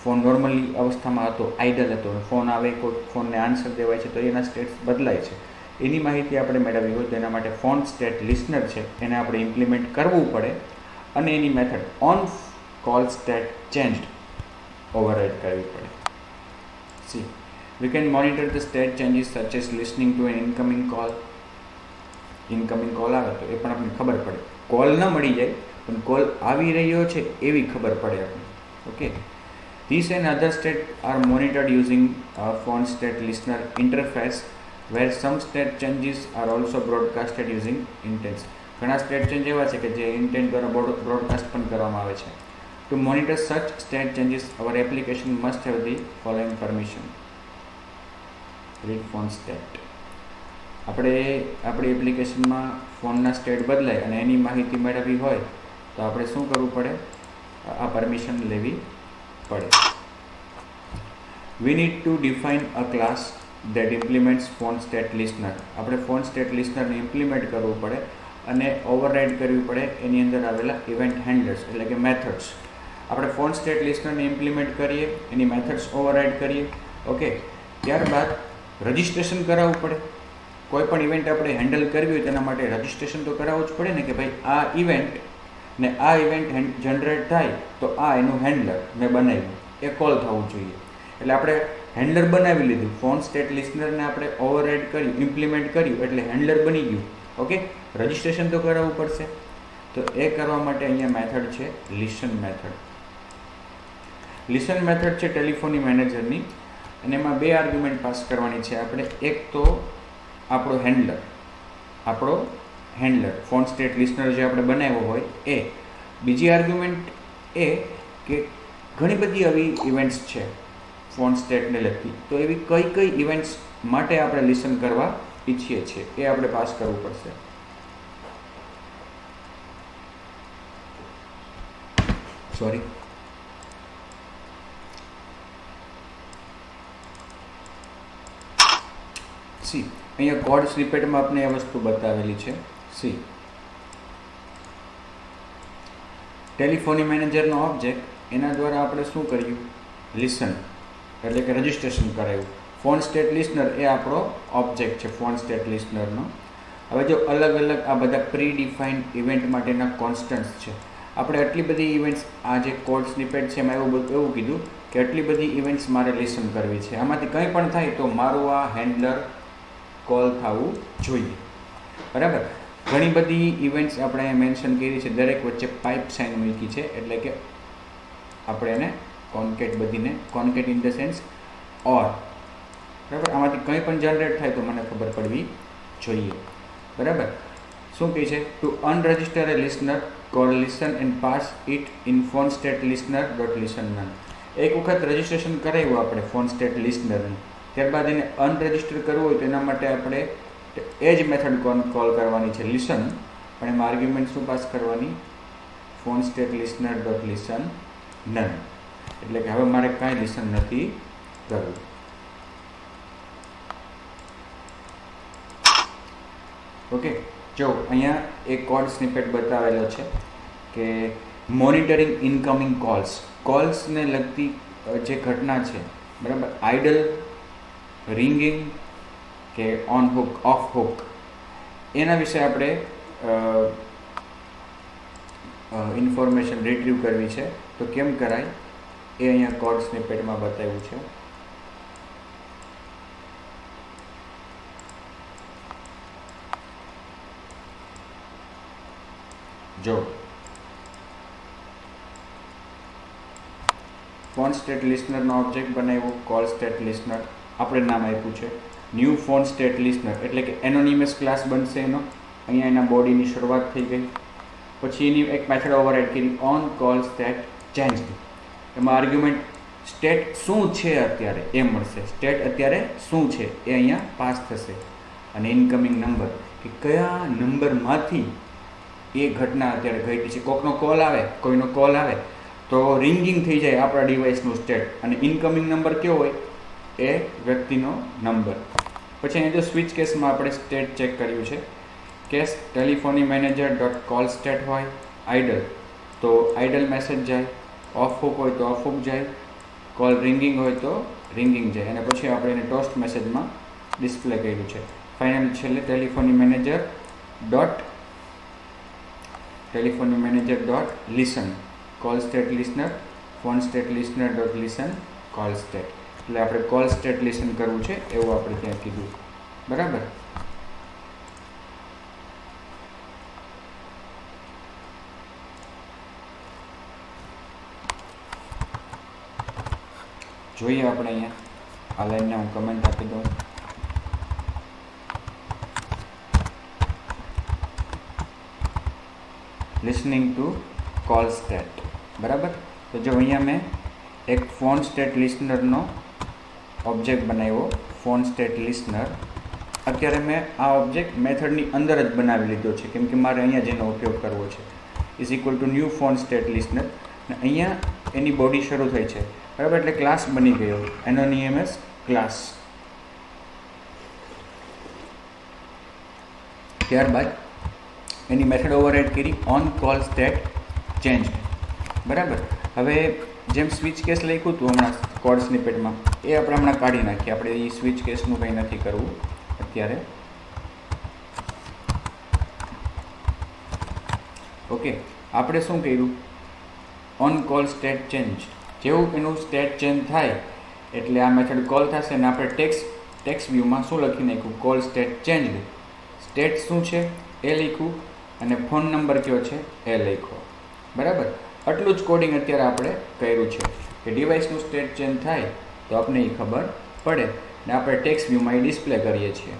ફોન નોર્મલી અવસ્થામાં હતો, આઇડલ હતો, ફોન આવે, કોઈ ફોનને આન્સર દેવાય છે તો એના સ્ટેટ્સ બદલાય છે. એની માહિતી આપણે મેળવવી હોય તો એના માટે ફોન સ્ટેટ લિસનર છે એને આપણે ઇમ્પ્લિમેન્ટ કરવું પડે અને એની method on call state changed override કરવી પડે. See, we can monitor the state changes such as listening to an incoming call. Incoming call આવે તો એ પણ આપણને ખબર પડે. કોલ ન મળી જાય પણ કોલ આવી રહ્યો છે એવી ખબર પડે આપણને. Okay, these and other state are monitored using a phone state listener interface where some state changes are also broadcasted using intents. ઘણા સ્ટેટ ચેન્જ એવા છે કે જે ઇન્ટેન્ટ દ્વારા બ્રોડકાસ્ટ પણ કરવામાં આવે છે. To monitor such state changes, our application must have the following permission. Read phone state. આપણે આપણી એપ્લિકેશનમાં ફોનના સ્ટેટ બદલાય અને એની માહિતી મેળવવી હોય તો આપણે શું કરવું પડે? આ પરમિશન લેવી પડે. We need to define a class that implements phone state listener. આપણે ફોન સ્ટેટ લિસનરને ઇમ્પ્લિમેન્ટ કરવું પડે અને ઓવરરાઇડ કરવી પડે એની અંદર આવેલા ઇવેન્ટ હેન્ડલર્સ એટલે કે મેથડ્સ. આપણે ફોન સ્ટેટ લિસ્ટરને ઇમ્પ્લિમેન્ટ કરીએ, એની મેથડ્સ ઓવરરાઇડ કરીએ. ઓકે, ત્યારબાદ રજિસ્ટ્રેશન કરાવવું પડે. કોઈ પણ ઇવેન્ટ આપણે હેન્ડલ કરવી હોય તેના માટે રજિસ્ટ્રેશન તો કરાવવું જ પડે ને કે ભાઈ આ ઇવેન્ટ ને આ ઇવેન્ટ જનરેટ થાય તો આ એનું હેન્ડલર મેં બનાવ્યું એ કોલ થવું જોઈએ. એટલે આપણે હેન્ડલર બનાવી લીધું, ફોન સ્ટેટ લિસ્નરને આપણે ઓવરરાઇડ કર્યું, ઇમ્પ્લિમેન્ટ કર્યું એટલે હેન્ડલર બની ગયું. ઓકે, રજિસ્ટ્રેશન તો કરાવવું પડશે. તો એ કરવા માટે અહીંયા મેથડ છે લિસન મેથડ. લિસન મેથડ છે ટેલિફોની મેનેજરની અને એમાં 2 આર્ગ્યુમેન્ટ પાસ કરવાની છે આપણે. એક તો આપણો હેન્ડલર ફોન સ્ટેટ લિસનર જે આપણે બનાવ્યો હોય એ. બીજી આર્ગ્યુમેન્ટ એ કે ઘણી બધી આવી ઇવેન્ટ્સ છે ફોન સ્ટેટને લગતી, તો એવી કઈ ઇવેન્ટ્સ માટે આપણે લિસન કરવા ઈચ્છીએ છીએ એ આપણે પાસ કરવું પડશે. સોરી, સી અહીંયા કોડ સ્નિપેટમાં આપણે એ વસ્તુ બતાવેલી છે. સી, ટેલિફોની મેનેજરનો ઓબ્જેક્ટ, એના દ્વારા આપણે શું કર્યું? લિસન એટલે કે રજિસ્ટ્રેશન કરાવ્યું. ફોન સ્ટેટ લિસનર એ આપણો ઓબ્જેક્ટ છે ફોન સ્ટેટ લિસનરનો. હવે જો અલગ અલગ આ બધા પ્રી ડિફાઇન્ડ ઇવેન્ટ માટેના કોન્સ્ટન્ટ્સ છે. આપણે આટલી બધી ઇવેન્ટ્સ, આ જે કોડ સ્નિપેટ છે એમાં એવું કીધું કે આટલી બધી ઇવેન્ટ્સ મારે લિસન કરવી છે. આમાંથી કંઈ પણ થાય તો મારું આ હેન્ડલર કોલ થવું જોઈએ. બરાબર, ઘણી બધી ઇવેન્ટ્સ આપણે મેન્શન કરી છે, દરેક વચ્ચે પાઇપ સાઇન મૂકી છે એટલે કે આપણે એને કોન્કેટ બધીને, કોન્કેટ ઇન ધ સેન્સ ઓર. બરાબર, આમાંથી કંઈ પણ જનરેટ થાય તો મને ખબર પડવી જોઈએ. બરાબર, શું કહે છે? To unregister a listener, call listen and pass it in phone state listener dot listen none. એક વખત રજિસ્ટ્રેશન કરાવ્યું આપણે ફોન સ્ટેટ લિસ્નરનું, ત્યારબાદ એને અનરજિસ્ટર કરવું હોય તો એના માટે આપણે એ જ મેથડ કોલ કરવાની છે લિસન, પણ એમાં આર્ગ્યુમેન્ટ શું પાસ કરવાની, phone state listener dot listen none, એટલે કે હવે મારે કાંઈ લિસન નથી કરવું. ઓકે, જો અહીંયા એક કોડ સ્નિપેટ બતાવેલો છે કે મોનિટરિંગ ઇનકમિંગ કોલ્સને લગતી જે ઘટના છે, બરાબર, આઇડલ, રિંગિંગ કે ઓન હુક, ઓફ હુક, એના વિશે આપણે ઇન્ફોર્મેશન રિટ્રીવ કરવી છે. તો કેમ કરાય એ અહીંયા કોડ સ્નિપેટમાં બતાવ્યું છે. જો ફોન સ્ટેટ લિસ્નરનો ઓબ્જેક્ટ બનાવ્યો, કોલ સ્ટેટ લિસ્નર, આપણે નામ આપ્યું છે ન્યૂ ફોન સ્ટેટ લિસ્નર, એટલે કે એનોનિમસ ક્લાસ બનશે એનો. અહીંયા એના બોડીની શરૂઆત થઈ ગઈ. પછી એની એક મેથડ ઓવરરાઇડ કરી ઓન કોલ સ્ટેટ ચેન્જડ. એમાં આર્ગ્યુમેન્ટ સ્ટેટ શું છે અત્યારે એ મળશે, સ્ટેટ અત્યારે શું છે એ અહીંયા પાસ થશે, અને ઇનકમિંગ નંબર કે કયા નંબરમાંથી એ ઘટના અત્યારે ઘટી છે. કોઈનો કોલ આવે તો રિંગિંગ થઈ જાય આપણા ડિવાઇસનું સ્ટેટ, અને ઇનકમિંગ નંબર કેવો હોય એ વ્યક્તિનો નંબર. પછી અહીં જો સ્વિચ કેસમાં આપણે સ્ટેટ ચેક કર્યું છે. Case telephony manager dot call state હોય, આઇડલ તો આઇડલ મેસેજ જાય, ઓફ હુક હોય તો ઓફ હુક જાય, કોલ રિંગિંગ હોય તો રિંગિંગ જાય, અને પછી આપણે એને ટોસ્ટ મેસેજમાં ડિસ્પ્લે કર્યું છે. ફાઇનલ છેલ્લે telephony manager dot listen, call state listener, phone state listener dot listen, call state, એટલે આપણે કોલ સ્ટેટ લિસન કરવું છે એવું આપણે ત્યાં કીધું. બરાબર. જોઈએ આપણે અહીંયા આ લાઈનને હું કમેન્ટ આપી દઉં. લિસનિંગ ટુ કોલ સ્ટેટ, બરાબર. તો જો અહીંયા મેં એક ફોન સ્ટેટ લિસનરનો ઓબ્જેક્ટ બનાવ્યો, ફોન સ્ટેટ લિસનર. અત્યારે મેં આ ઓબ્જેક્ટ મેથડની અંદર જ બનાવી લીધો છે, કેમ કે મારે અહીંયા જેનો ઉપયોગ કરવો છે. Is equal to new phone state listener, અને અહીંયા એની બોડી શરૂ થઈ છે, બરાબર, એટલે ક્લાસ બની ગયો એનોનિમસ ક્લાસ. ત્યારબાદ એની મેથડ ઓવરરાઇડ કરી ઓન કોલ સ્ટેટ ચેન્જ, બરાબર. હવે જેમ સ્વિચ કેસ લખ્યું હતું હમણાં કોડ સ્નિપેટમાં, એ આપણે હમણાં કાઢી નાખીએ. આપણે એ સ્વિચ કેસનું કંઈ નથી કરવું અત્યારે. ઓકે, આપણે શું કર્યું, ઓન કોલ સ્ટેટ ચેન્જ. જેવું એનું સ્ટેટ ચેન્જ થાય એટલે આ મેથડ કોલ થશે, અને આપણે ટેક્સ્ટ વ્યૂમાં શું લખી નાખ્યું, કોલ સ્ટેટ ચેન્જ. સ્ટેટ શું છે એ લખ્યું, અને ફોન નંબર કયો છે એ લખ્યો, બરાબર. આટલું જ કોડિંગ અત્યારે આપણે કર્યું છે કે ડિવાઇસનું સ્ટેટ ચેન્જ થાય તો આપણને એ ખબર પડે, ને આપણે ટેક્સ્ટ વ્યૂમાં એ ડિસ્પ્લે કરીએ છીએ.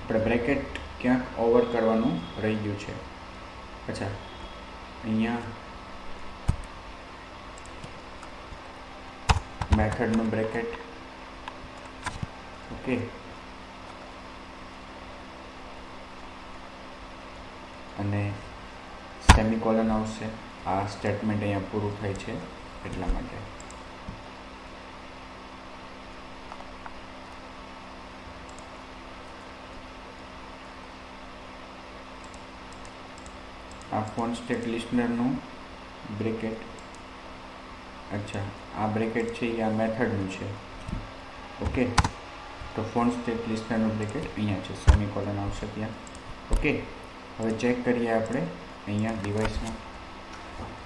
આપણે બ્રેકેટ ક્યાંક ઓવર કરવાનું રહી ગયું છે. અચ્છા, અહીંયા મેથડનું બ્રેકેટ, ઓકે, અને સેમિકોલન આવશે. આ સ્ટેટમેન્ટ અહીંયા પૂરું થાય છે એટલા માટે. આ ફોન સ્ટેટ લિસ્નરનું બ્રેકેટ, અચ્છા આ બ્રેકેટ છે એ આ મેથડનું છે, ઓકે. તો ફોન સ્ટેટ લિસ્નરનું બ્રેકેટ અહીંયા છે, સેમિકોલન આવશે ત્યાં, ઓકે. હવે ચેક કરીએ આપણે અહીંયા ડિવાઇસમાં.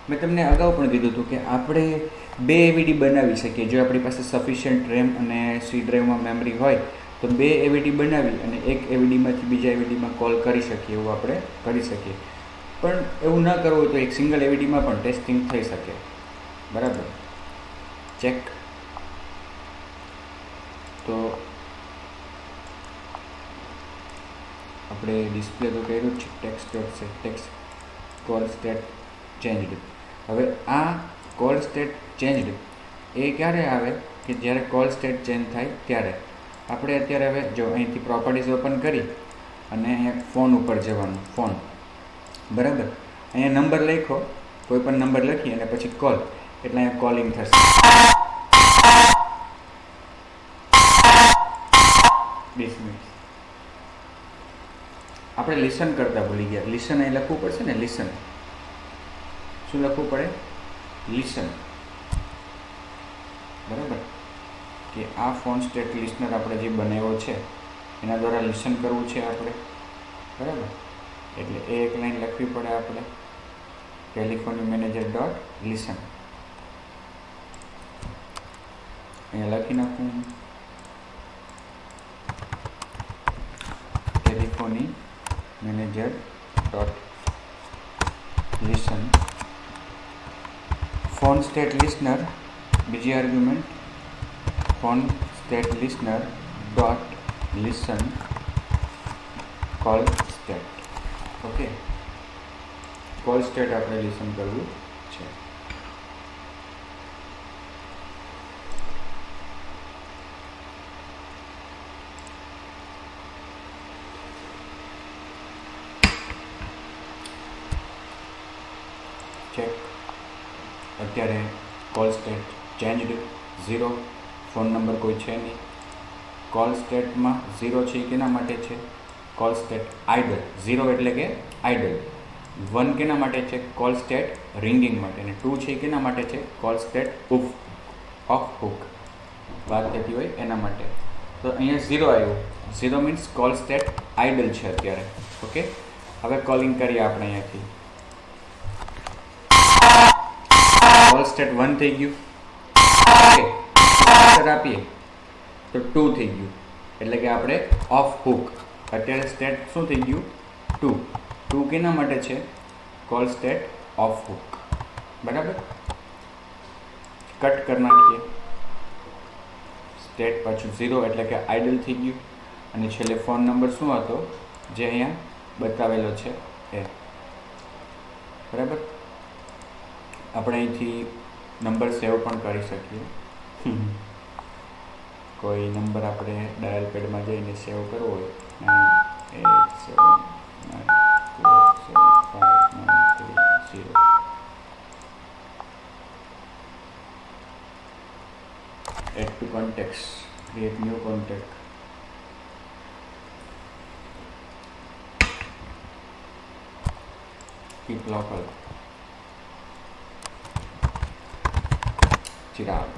મેં તમને અગાઉ પણ કીધું હતું કે આપણે 2 એવીડી બનાવી શકીએ. જો આપણી પાસે સફિશિયન્ટ રેમ અને સી ડ્રાઈવમાં મેમરી હોય તો 2 એવીડી બનાવી અને એક એવીડીમાંથી બીજા એવીડીમાં કોલ કરી શકીએ, એવું આપણે કરી શકીએ. પણ એવું ન કરવું હોય તો એક સિંગલ એવીડીમાં પણ ટેસ્ટિંગ થઈ શકે, બરાબર. ચેક. તો આપણે ડિસ્પ્લે તો કર્યું જ છે, text dot set text call state changed. હવે આ કોલ સ્ટેટ ચેન્જડ એ ક્યારે આવે કે જ્યારે કોલ સ્ટેટ ચેન્જ થાય ત્યારે. આપણે અત્યારે હવે જો અહીંથી પ્રોપર્ટીઝ ઓપન કરી અને અહીંયા ફોન ઉપર જવાનું, ફોન બરાબર. અહીંયા નંબર લખો, કોઈ પણ નંબર લખી અને પછી કોલ, એટલે અહીંયા કોલિંગ થશે. આપણે લિસન કરતા ભૂલી ગયા. લિસન અહીં લખવું પડશે ને. લિસન શું લખવું પડે? લિસન. બરાબર. કે આ ફોન સ્ટેટ લિસનર આપણે જે બનાવ્યો છે એના દ્વારા લિસન કરવું છે આપણે, બરાબર. એટલે એ એક લાઈન લખવી પડે આપણે, ટેલિફોની મેનેજર ડોટ લિસન. અહીંયા લખી નાખું telephony manager dot listen phone state listener. બીજી argument phone state listener dot listen call state. Okay, call state આપણે લિસન કરવું છે. ચેક. અત્યારે call state changed, 0, phone number કોઈ છે નહીં. કોલ સ્ટેટમાં 0 છે એ કેના માટે છે? Call state idle. 0 એટલે કે આઇડલ. 1 કેના માટે છે? કોલ સ્ટેટ રિંગિંગ માટે. અને 2 છે એ કેના માટે છે? કોલ સ્ટેટ ઓફ હુક વાત થતી હોય એના માટે. તો અહીંયા 0 આવ્યું. 0 મીન્સ કોલ સ્ટેટ આઇડલ છે અત્યારે. ઓકે, હવે કોલિંગ કરીએ આપણે અહીંયાથી. કોલ સ્ટેટ 1 થઈ ગયું. ઓકે, આન્સર આપીએ તો 2 થઈ ગયું. એટલે કે આપણે ઓફ હુક. અત્યારે સ્ટેટ શું થઈ ગયું? 2. 2 કેના માટે છે? Call state of hook. બરાબર. કટ કરી નાખીએ. સ્ટેટ પાછું 0 એટલે કે આઇડલ થઈ ગયું. અને છેલ્લે ફોન નંબર શું હતો જે અહીંયા બતાવેલો છે એ. બરાબર. આપણે અહીંથી નંબર સેવ પણ કરી શકીએ. કોઈ નંબર આપણે ડાયલ પેડમાં જઈને સેવ કરવો હોય, 9874745930. Add to contacts, create new contact. Keep local. Chirag.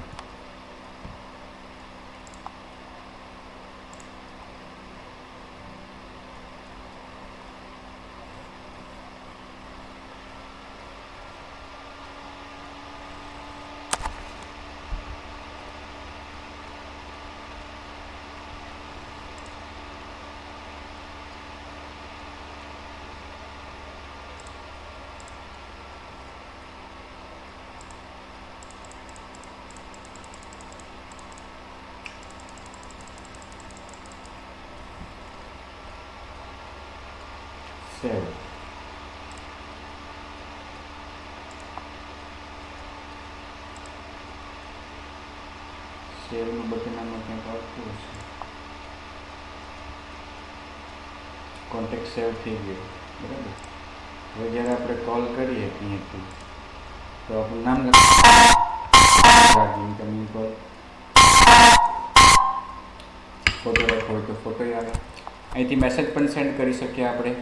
Save. સેવનું બટન આમાં ક્યાંક આવતું હશે. કોન્ટેક્ટ સેવ થઈ ગયો. બરાબર. હવે જ્યારે આપણે કોલ કરીએ અહીંયાથી તો આપણું નામ લખી ઇન્કમિંગ કોલ. ફોટો રાખવો હોય તો ફોટો આવે. અહીંથી મેસેજ પણ સેન્ડ કરી શકીએ આપણે.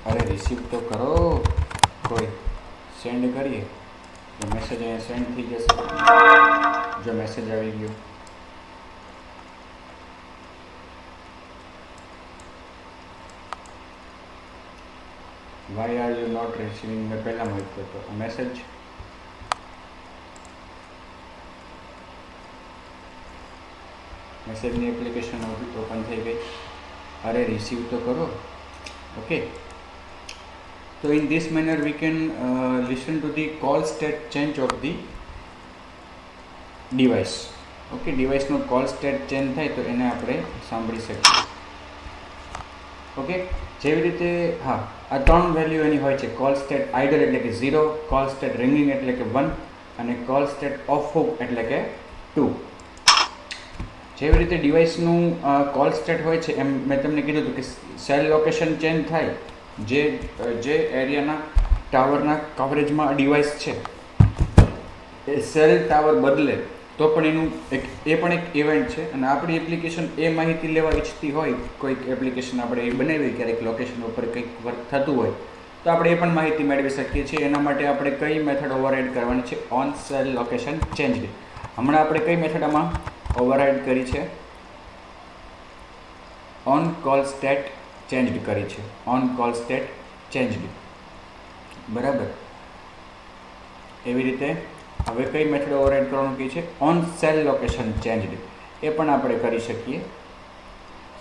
અરે રિસીવ તો કરો. કોઈ સેન્ડ કરીએ તો મેસેજ અહીંયા સેન્ડ થઈ જશે. જો મેસેજ આવી ગયો. Why are you not receiving? મેં પહેલાં મૂક્યો હતો મેસેજ. મેસેજની એપ્લિકેશન ઓપન થઈ ગઈ. અરે રિસીવ તો કરો. Okay, so in this manner we can listen to the call state change of the device. Okay, ડિવાઇસનો કોલ સ્ટેટ ચેન્જ થાય તો એને આપણે સાંભળી શકીએ. ઓકે, જેવી રીતે હા, આ 3 વેલ્યુ એની હોય છે. કોલ સ્ટેટ આઇડલ એટલે કે 0, કોલ સ્ટેટ રિંગિંગ એટલે કે 1 અને કોલ સ્ટેટ ઓફ હુક એટલે કે 2. જેવી રીતે ડિવાઇસનું કોલ સ્ટેટ હોય છે એમ મેં તમને કીધું હતું કે સેલ લોકેશન ચેન્જ થાય, જે એરિયાના ટાવરના કવરેજમાં ડિવાઇસ છે એ સેલ ટાવર બદલે તો પણ એનું એ પણ એક ઇવેન્ટ છે. અને આપણી એપ્લિકેશન એ માહિતી લેવા ઈચ્છતી હોય, કોઈક એપ્લિકેશન આપણે એ બનાવી ક્યારેક લોકેશન ઉપર કંઈક વર્ક થતું હોય તો આપણે એ પણ માહિતી મેળવી શકીએ છીએ. એના માટે આપણે કઈ મેથડ ઓવરરાઇડ કરવાની છે? On cell location changed. હમણાં આપણે કઈ મેથડ આમાં ઓવરરાઇડ કરી છે? ઓન કોલ સ્ટેટ ચેન્જડ કરી છે. ઓન કોલ સ્ટેટ ચેન્જડ, બરાબર. એવી રીતે હવે કઈ મેથડ ઓવરરાઇડ કરવાનું કહે છે? On cell location changed. એ પણ આપણે કરી શકીએ.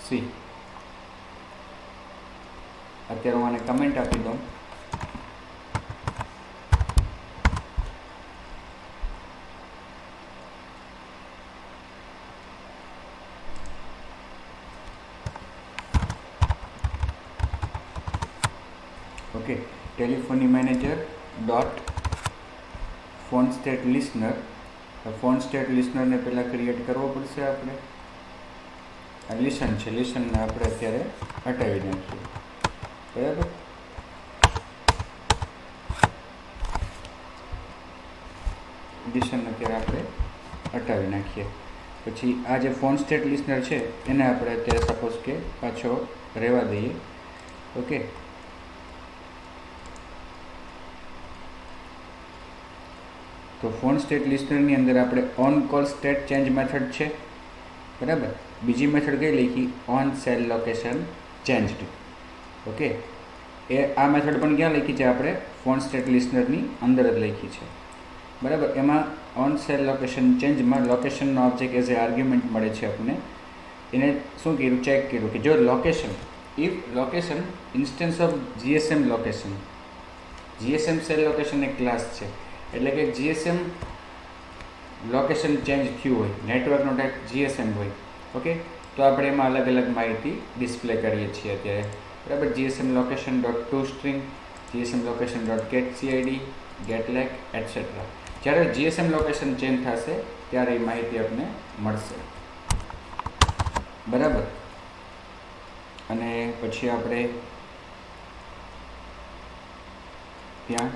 સી, અત્યારે હું આને કમેન્ટ આપી દઉં. Okay, telephony manager dot phone state listener. Phone state લિસનરને પહેલાં ક્રિએટ કરવો પડશે આપણે. આ લિસન છે, લિસનને આપણે અત્યારે હટાવી નાખીએ, બરાબર. લિસન અત્યારે આપણે હટાવી નાખીએ. પછી આ જે ફોન સ્ટેટ લિસનર છે એને આપણે અત્યારે સપોઝ કે પાછો રહેવા દઈએ. ઓકે, તો ફોન સ્ટેટ લિસ્ટરની અંદર આપણે on call state change method છે, બરાબર. બીજી મેથડ કઈ લખી? On cell location changed. Okay, એ આ મેથડ પણ ક્યાં લખી છે? આપણે ફોન સ્ટેટ લિસ્ટરની અંદર જ લખી છે, બરાબર. એમાં ઓન સેલ લોકેશન ચેન્જમાં લોકેશનનો ઓબ્જેક્ટ એઝ એ આર્ગ્યુમેન્ટ મળે છે આપણને. એને શું કર્યું? ચેક કર્યું કે જો location, if location instance of GSM location, GSM cell location એક ક્લાસ છે, એટલે કે જીએસએમ લોકેશન ચેન્જ થયું હોય, નેટવર્કનો ટાઈપ જીએસએમ હોય. ઓકે, તો આપણે એમાં અલગ અલગ માહિતી ડિસ્પ્લે કરીએ છીએ અત્યારે, બરાબર. GSM location dot to string, GSM location dot get CID, get LAC etcetera. જ્યારે જીએસએમ લોકેશન ચેન્જ થશે ત્યારે એ માહિતી આપણને મળશે, બરાબર. અને પછી આપણે ત્યાં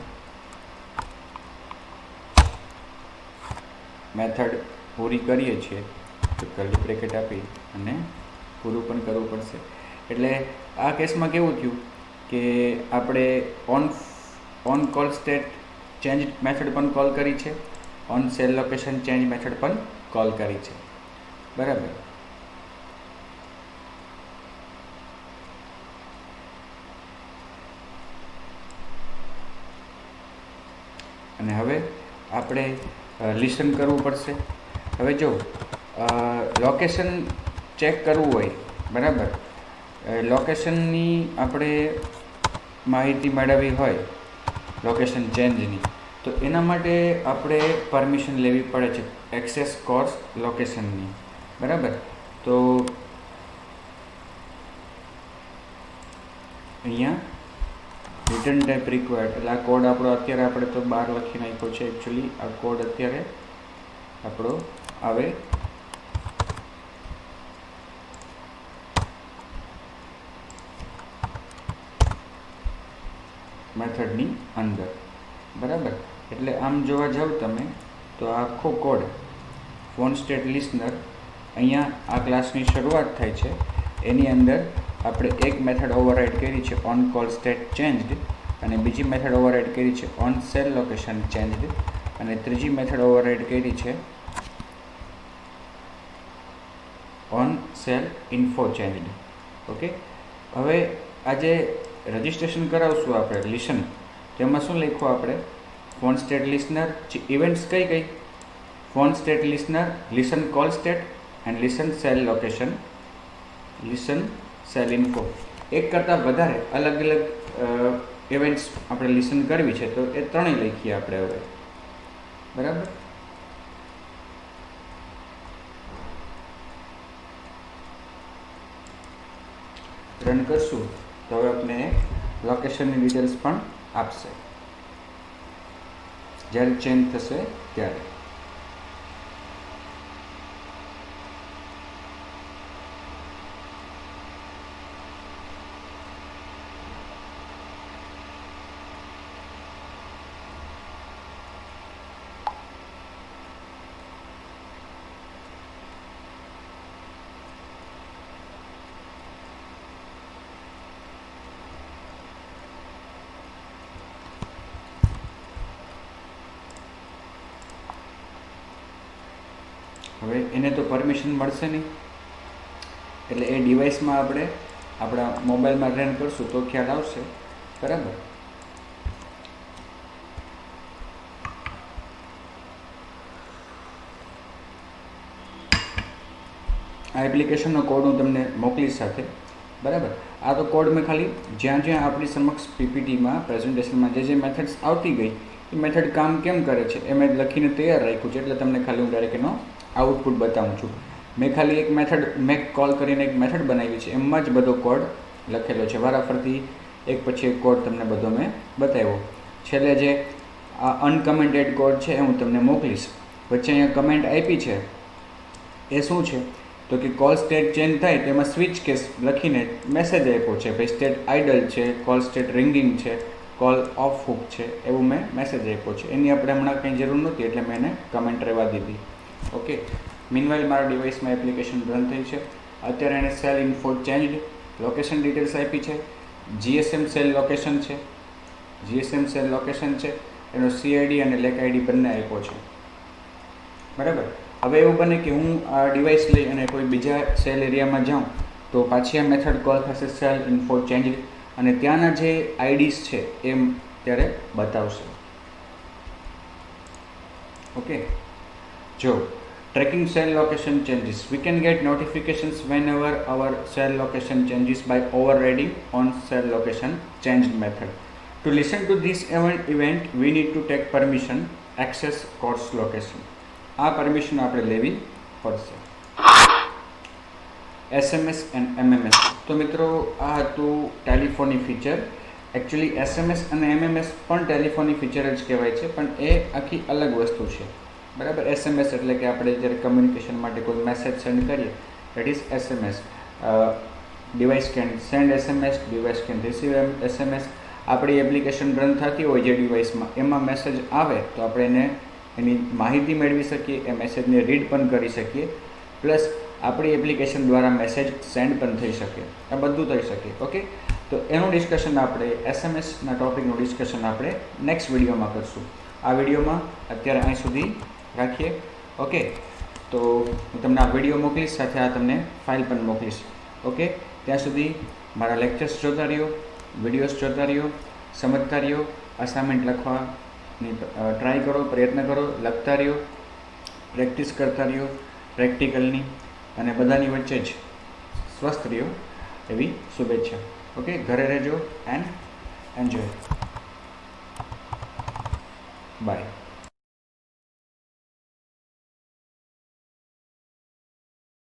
મેથડ પૂરી કરીએ છીએ તો કર્લી બ્રેકેટ આપી અને પૂરું પણ કરવું પડશે. એટલે આ કેસમાં કેવું થયું કે આપણે on call state change method પણ કોલ કરી છે, on cell location change method પણ કોલ કરી છે, બરાબર. અને હવે આપણે લિસન કરવું પડશે. હવે જો લોકેશન ચેક કરવું હોય, બરાબર, લોકેશનની આપણે માહિતી મેળવવી હોય લોકેશન ચેન્જની, તો એના માટે આપણે પરમિશન લેવી પડે છે એક્સેસ કોર્સ લોકેશનની, બરાબર. તો અહીંયા રિટર્ન ટાઈપ રિક્વાયર્ડ, એટલે આ કોડ આપણો અત્યારે આપણે તો 12 લખી નાખ્યો છે. એકચ્યુઅલી આ કોડ અત્યારે આપણો આવે મેથડની અંદર, બરાબર. એટલે આમ જોવા જાવ તમે તો આખો કોડ ફોન સ્ટેટ લિસનર અહીંયા આ ક્લાસની શરૂઆત થાય છે, એની અંદર આપણે એક મેથડ ઓવરરાઇડ કરી છે ઓન કોલ સ્ટેટ ચેન્જડ, અને બીજી મેથડ ઓવરરાઇડ કરી છે ઓન સેલ લોકેશન ચેન્જડ, અને ત્રીજી મેથડ ઓવરરાઇડ કરી છે on cell info changed. Okay, હવે આજે રજિસ્ટ્રેશન કરાવશું આપણે લિસન, તેમાં શું લખવું આપણે? ફોન સ્ટેટ લિસનર ઇવેન્ટ્સ કઈ કઈ? Phone state listener, listen call state and listen cell location, listen cell info. એક કરતાં વધારે અલગ અલગ ઇવેન્ટ્સ આપણે લિસન કરવી છે તો એ ત્રણેય લખીએ આપણે હવે, બરાબર. રન કરશું તો હવે આપણે લોકેશનની ડિટેલ્સ પણ આપશે જ્યારે ચેન્જ થશે ત્યારે. હવે એને તો પરમિશન મળશે નહીં, એટલે એ ડિવાઇસમાં આપણે આપણા મોબાઈલમાં રન કરશું તો ખ્યાલ આવશે. બરાબર. આ એપ્લિકેશનનો કોડ હું તમને મોકલીશ સાથે. બરાબર. આ તો કોડ મેં ખાલી જ્યાં જ્યાં આપણી સમક્ષ પીપીટીમાં પ્રેઝન્ટેશનમાં જે મેથડ્સ આવતી ગઈ એ મેથડ કામ કેમ કરે છે એ મેં લખીને તૈયાર રાખ્યું છે, એટલે તમને ખાલી હું ડાયરેક્ટ એનો આઉટપુટ બતાવું છું. મેં ખાલી એક મેથડ મેક કોલ કરીને એક મેથડ બનાવી છે, એમાં જ બધો કોડ લખેલો છે. વારાફરતી એક પછી એક કોડ તમને બધો મેં બતાવ્યો. છેલ્લે જે આ અનકમેન્ટેડ કોડ છે એ હું તમને મોકલીશ. વચ્ચે અહીંયા કમેન્ટ આપી છે એ શું છે તો કે કોલ સ્ટેટ ચેન્જ થાય તેમાં સ્વિચ કેસ લખીને મેસેજ આપ્યો છે. ભાઈ સ્ટેટ આઇડલ છે, કોલ સ્ટેટ રિંગિંગ છે, કોલ ઓફ હુક છે, એવું મેં મેસેજ આપ્યો છે. એની આપણે હમણાં કંઈ જરૂર નહોતી એટલે મેં એને કમેન્ટ રહેવા દીધી. ઓકે. મીનવાઇલ મારા ડિવાઇસમાં એપ્લિકેશન રન થઈ છે. અત્યારે એને cell info changed, location details આપી છે, જીએસએમ સેલ લોકેશન છે, જીએસએમ સેલ લોકેશન છે, એનો સીઆઈડી અને લેક આઈડી બંને આપ્યો છે. બરાબર. હવે એવું બને કે હું આ ડિવાઇસ લઈ અને કોઈ બીજા સેલ એરિયામાં જાઉં તો પાછી આ મેથડ કોલ થશે સેલ ઇન્ફો ચેન્જડ, અને ત્યાંના જે આઈડીસ છે એમ ત્યારે બતાવશે. ઓકે. જો tracking cell location changes, we can get notifications whenever our cell location changes by overriding on cell location changed method. To listen to this event we need to take permission access course location. આ permission આપણે લેવી પડશે. SMS and MMS. તો મિત્રો આ હતું telephony feature. Actually SMS અને MMS પણ ટેલિફોની ફીચર જ કહેવાય છે, પણ એ આખી અલગ વસ્તુ છે. બરાબર. SMS એટલે કે આપણે જ્યારે કમ્યુનિકેશન માટે કોઈ મેસેજ સેન્ડ કરીએ that is SMS. Device can send SMS, device can receive SMS. આપણી એપ્લિકેશન રન થતી હોય જે ડિવાઇસમાં એમાં મેસેજ આવે તો આપણે એને એની માહિતી મેળવી શકીએ, એ મેસેજને રીડ પણ કરી શકીએ, પ્લસ આપણી એપ્લિકેશન દ્વારા મેસેજ સેન્ડ પણ થઈ શકે. આ બધું થઈ શકે. ઓકે. તો એનું ડિસ્કશન આપણે SMSના ટૉપિકનું ડિસ્કશન આપણે નેક્સ્ટ વિડીયોમાં કરશું. આ વિડીયોમાં અત્યારે અહીં સુધી રાખીએ. ઓકે. તો હું તમને આ વિડીયો મોકલીશ, સાથે આ તમને ફાઇલ પણ મોકલીશ. ઓકે. ત્યાં સુધી મારા લેક્ચર્સ જોતા રહ્યો, વિડીયોઝ જોતા રહ્યો, સમજતા રહ્યો, અસાઇનમેન્ટ લખવાની ટ્રાય કરો, પ્રયત્ન કરો, લખતા રહ્યો, પ્રેક્ટિસ કરતા રહ્યો પ્રેક્ટિકલની, અને બધાની વચ્ચે જ સ્વસ્થ રહ્યો એવી શુભેચ્છા. ઓકે. ઘરે રહેજો એન્ડ એન્જોય. બાય.